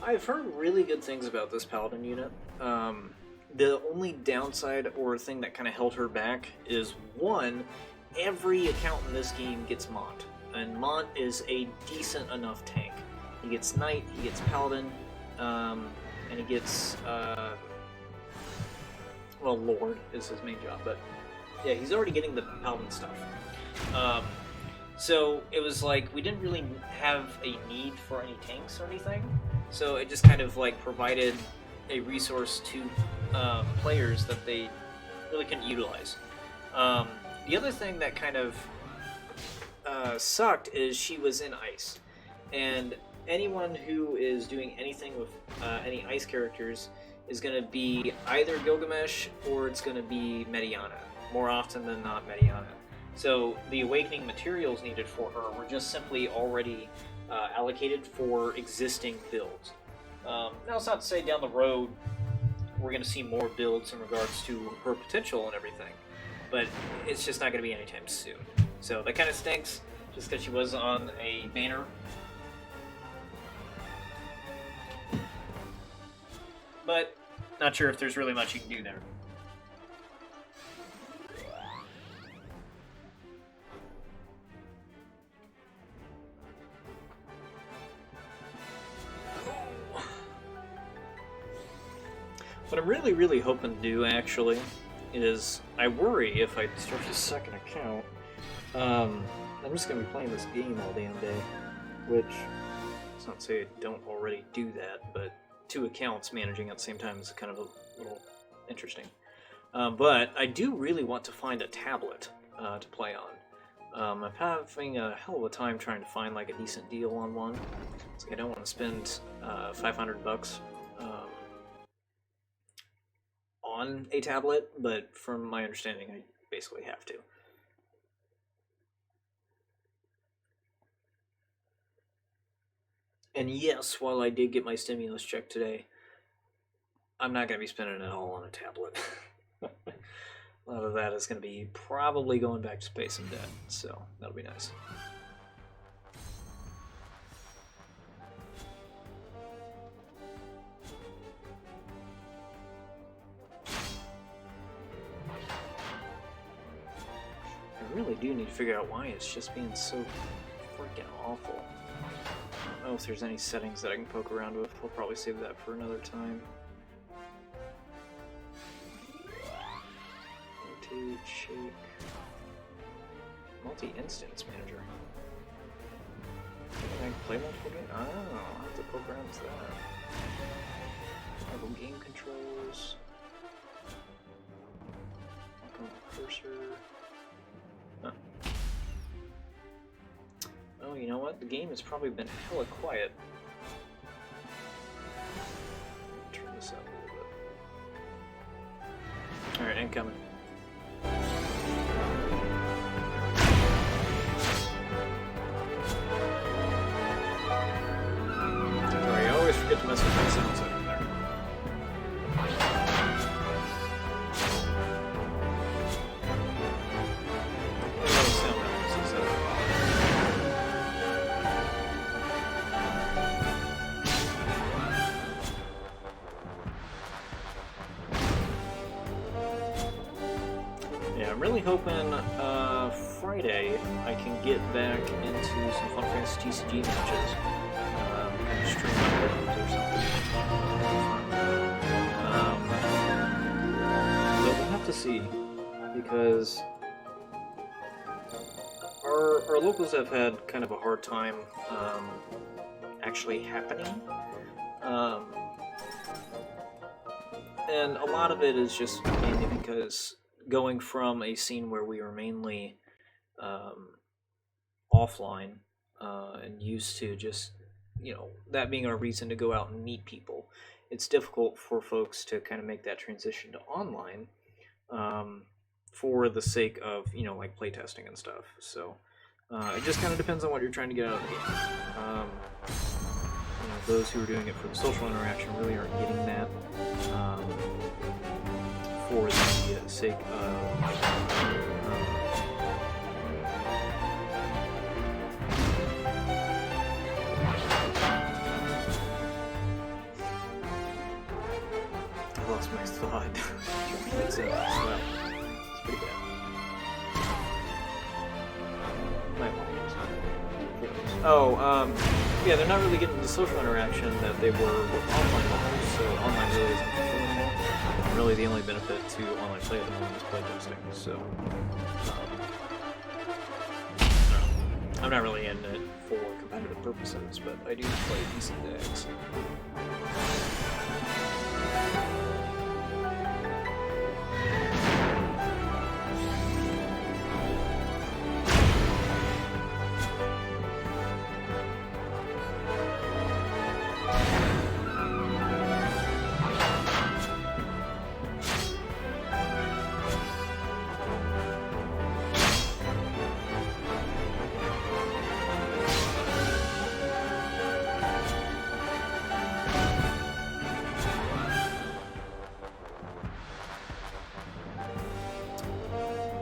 I've heard really good things about this Paladin unit. The only downside or thing that kind of held her back is, one, every account in this game gets Mont. And Mont is a decent enough tank. He gets Knight, he gets Paladin, and he gets, well, Lord is his main job, but yeah, he's already getting the Paladin stuff. So it was like, we didn't really have a need for any tanks or anything. So it just kind of like provided a resource to players that they really couldn't utilize. The other thing that kind of sucked is she was in ice, and anyone who is doing anything with any ice characters is going to be either Gilgamesh or it's going to be Mediana. More often than not, Mediana. So the awakening materials needed for her were just simply already allocated for existing builds. Now, it's not to say down the road we're going to see more builds in regards to her potential and everything, but it's just not going to be anytime soon. So that kind of stinks, just because she was on a banner. But not sure if there's really much you can do there. What I'm really hoping to do, actually, is I worry if I start a second account, I'm just going to be playing this game all damn day, which, it's not to say I don't already do that, but 2 accounts managing at the same time is kind of a little interesting. But I do really want to find a tablet to play on. I'm having a hell of a time trying to find like a decent deal on one. So I don't want to spend $500. on a tablet, but from my understanding, I basically have to. And yes, while I did get my stimulus check today, I'm not going to be spending it all on a tablet. A lot of that is going to be probably going back to pay some debt, so that'll be nice. I really do need to figure out why it's just being so freaking awful. I don't know if there's any settings that I can poke around with. I'll probably save that for another time. Rotate, shake. Multi-instance manager. Can I play multiple games? Oh, I'll have to poke around with that. Multiple game controls. Cursor. Huh. Oh, you know what? The game has probably been hella quiet. Turn this up a little bit. Alright, incoming. Sorry, I always forget to mess with my sound setting there. I'm really hoping Friday I can get back into some Final Fantasy TCG matches. Kind of stream those or something. But we'll have to see, because our locals have had kind of a hard time actually happening. And a lot of it is just mainly because going from a scene where we were mainly offline and used to just, that being our reason to go out and meet people, it's difficult for folks to kind of make that transition to online for the sake of, like playtesting and stuff. So it just kind of depends on what you're trying to get out of the game. Those who are doing it for the social interaction really aren't getting that. For the sake of I lost my thought. It's pretty bad. My apologies. Oh, yeah, they're not really getting the social interaction that they were with online levels, so online really isn't fulfilling that. Really, the only benefit to online play at the moment is playtesting, so I'm not really in it for competitive purposes, but I do play PC decks.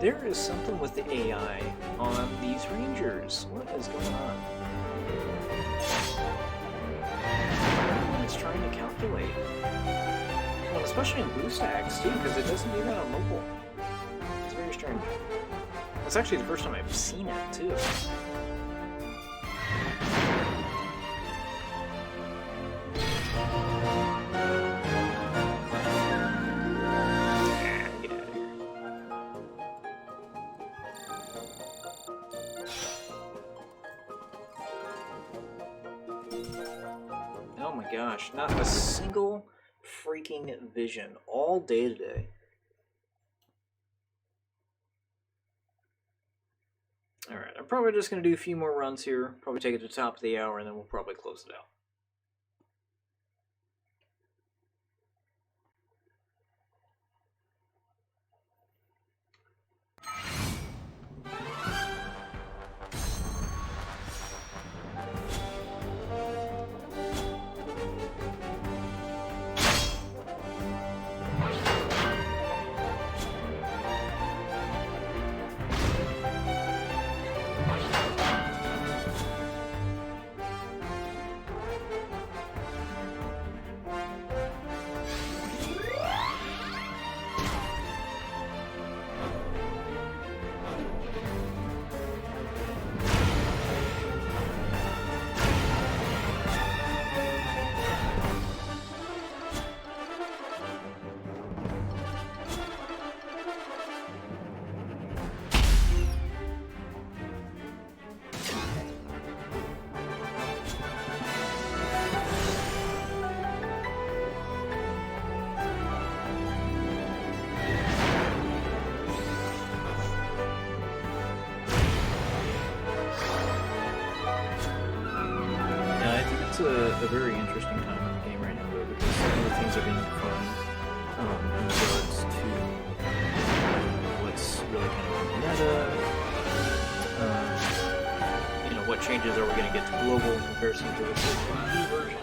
There is something with the AI on these Rangers. What is going on? It's trying to calculate. Well, especially in BlueStacks, too, because it doesn't do that on mobile. It's very strange. It's actually the first time I've seen it, too. Oh my gosh, not a single freaking vision all day today. Alright, I'm probably just going to do a few more runs here, probably take it to the top of the hour, and then we'll probably close it out. very interesting time in the game right now, though, because some of the things are being defined in regards to what's really kind of meta. You know, what changes are we going to get to global in comparison to the JP version?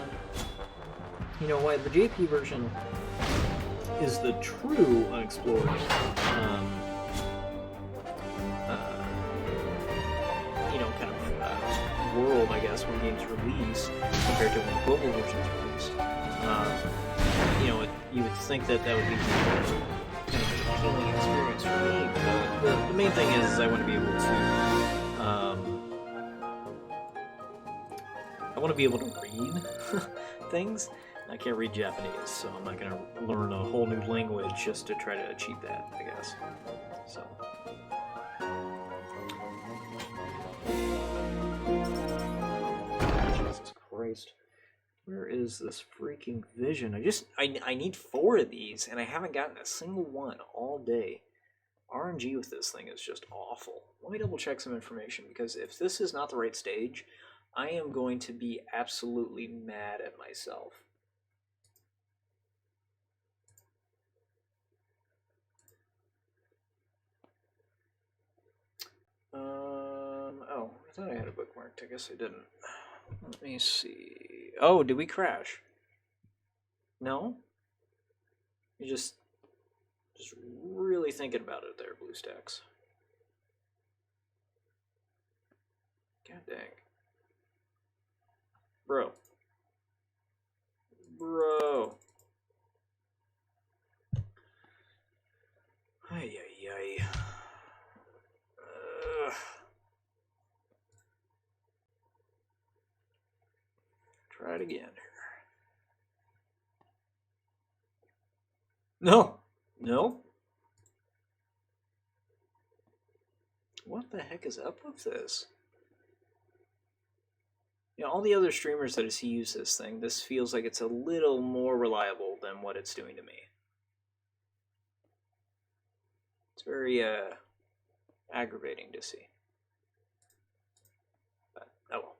You know what? The JP version is the true unexplored you know, kind of world, I guess, when games release compared to when global versions release. You know, you would think that that would be kind of an appealing experience for me, but the main thing is I want to be able to read things. I can't read Japanese, so I'm not going to learn a whole new language just to try to achieve that, I guess. So. Jesus Christ. Where is this freaking vision? I need 4 of these, and I haven't gotten a single one all day. RNG with this thing is just awful. Let me double check some information, because if this is not the right stage, I am going to be absolutely mad at myself. Oh, I thought I had a bookmarked. I guess I didn't. Let me see. Oh, did we crash? No? You just really thinking about it there, BlueStacks. God dang. Bro. Ay, ay, ay. Try it again here. No. What the heck is up with this? You know, all the other streamers that I see use this thing, this feels like it's a little more reliable than what it's doing to me. It's very aggravating to see. But, oh well.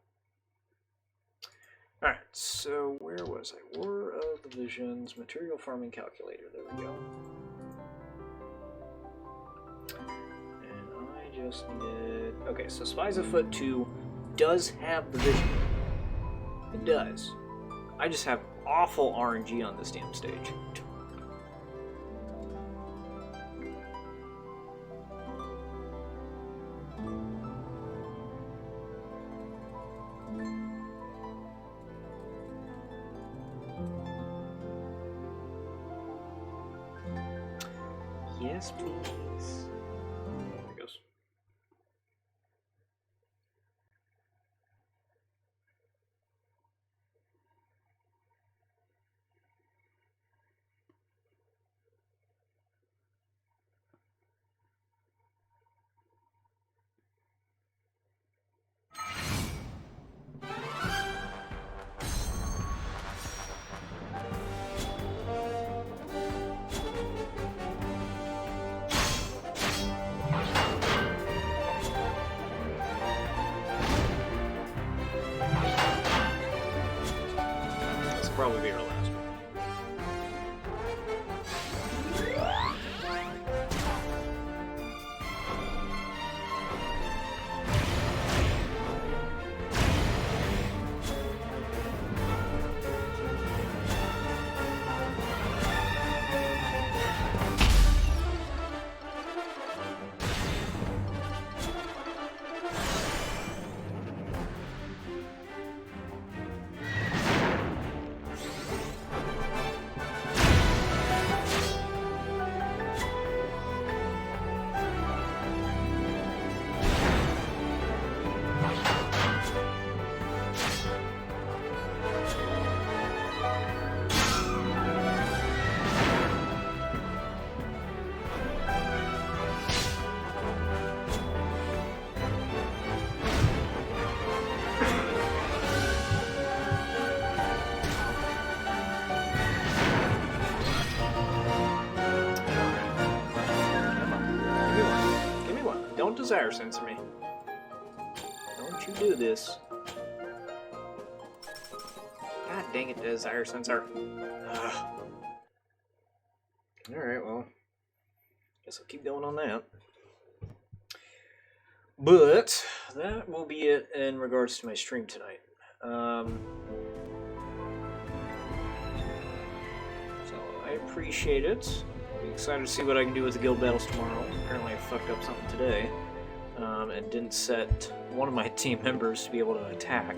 Alright, so where was I? War of the Visions, Material Farming Calculator, there we go. And I just needed... Okay, so Spies Afoot 2 does have the vision. It does. I just have awful RNG on this damn stage. Yes, please. There it goes. Probably be our last one. Don't desire censor me. Don't you do this. God dang it, desire sensor. Alright, well. Guess I'll keep going on that. But that will be it in regards to my stream tonight. So I appreciate it. I'm excited to see what I can do with the guild battles tomorrow. Apparently I fucked up something today. And didn't set one of my team members to be able to attack.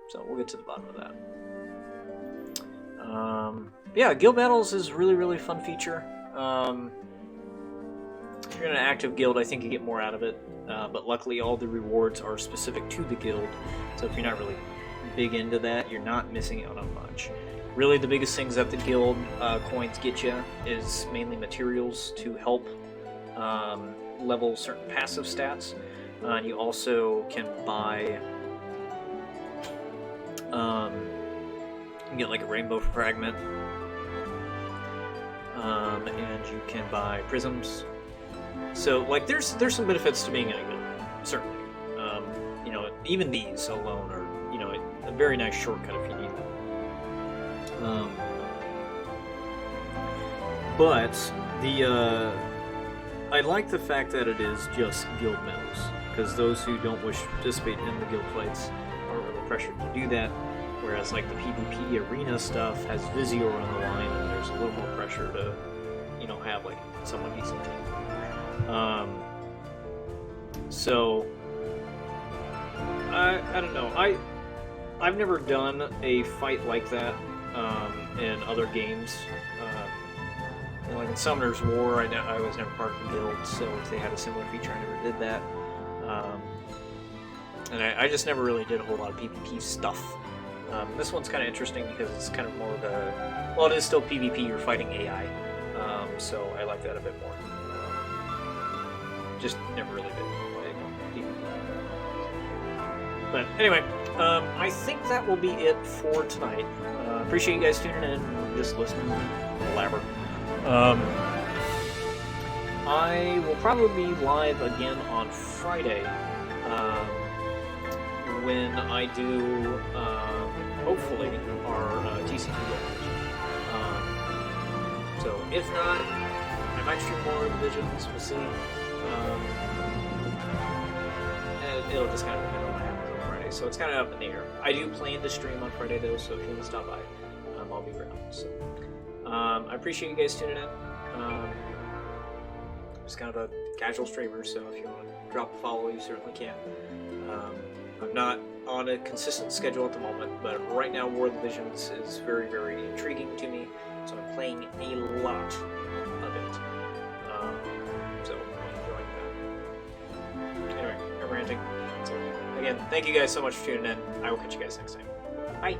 So we'll get to the bottom of that. Yeah, guild battles is really, really fun feature. If you're in an active guild, I think you get more out of it. But luckily, all the rewards are specific to the guild. So if you're not really big into that, you're not missing out on much. Really, the biggest things that the guild coins get you is mainly materials to help level certain passive stats. And you also can buy... you can get like a rainbow fragment. And you can buy prisms. So, like, there's some benefits to being in a guild, certainly. You know, even these alone are, you know, a very nice shortcut if you need them. But the I like the fact that it is just guild medals, because those who don't wish to participate in the guild fights aren't really pressured to do that. Whereas, like, the PvP arena stuff has Visior on the line, and there's a little more pressure to, you know, have like someone decent team. So I don't know. I've never done a fight like that in other games. You know, like in Summoner's War, I was never part of the guild, so if they had a similar feature, I never did that. And I just never really did a whole lot of PvP stuff. This one's kind of interesting because it's kind of more of a... Well, it is still PvP, you're fighting AI. So I like that a bit more. Just never really did PvP. But anyway, I think that will be it for tonight. Appreciate you guys tuning in and just listening to blabber. I will probably be live again on Friday when I do, hopefully, our TCG goals. So if not, I might stream more of the Visions, we'll see. And it'll just kind of depend on what happens on Friday, so it's kind of up in the air. I do plan to stream on Friday though, so if you want to stop by, I'll be around. So I appreciate you guys tuning in. Just kind of a casual streamer, so if you want to drop a follow, you certainly can. I'm not on a consistent schedule at the moment, but right now War of the Visions is very, very intriguing to me, so I'm playing a lot of it. So I'm enjoying that. Anyway, I'm ranting. So again, thank you guys so much for tuning in. I will catch you guys next time. Bye!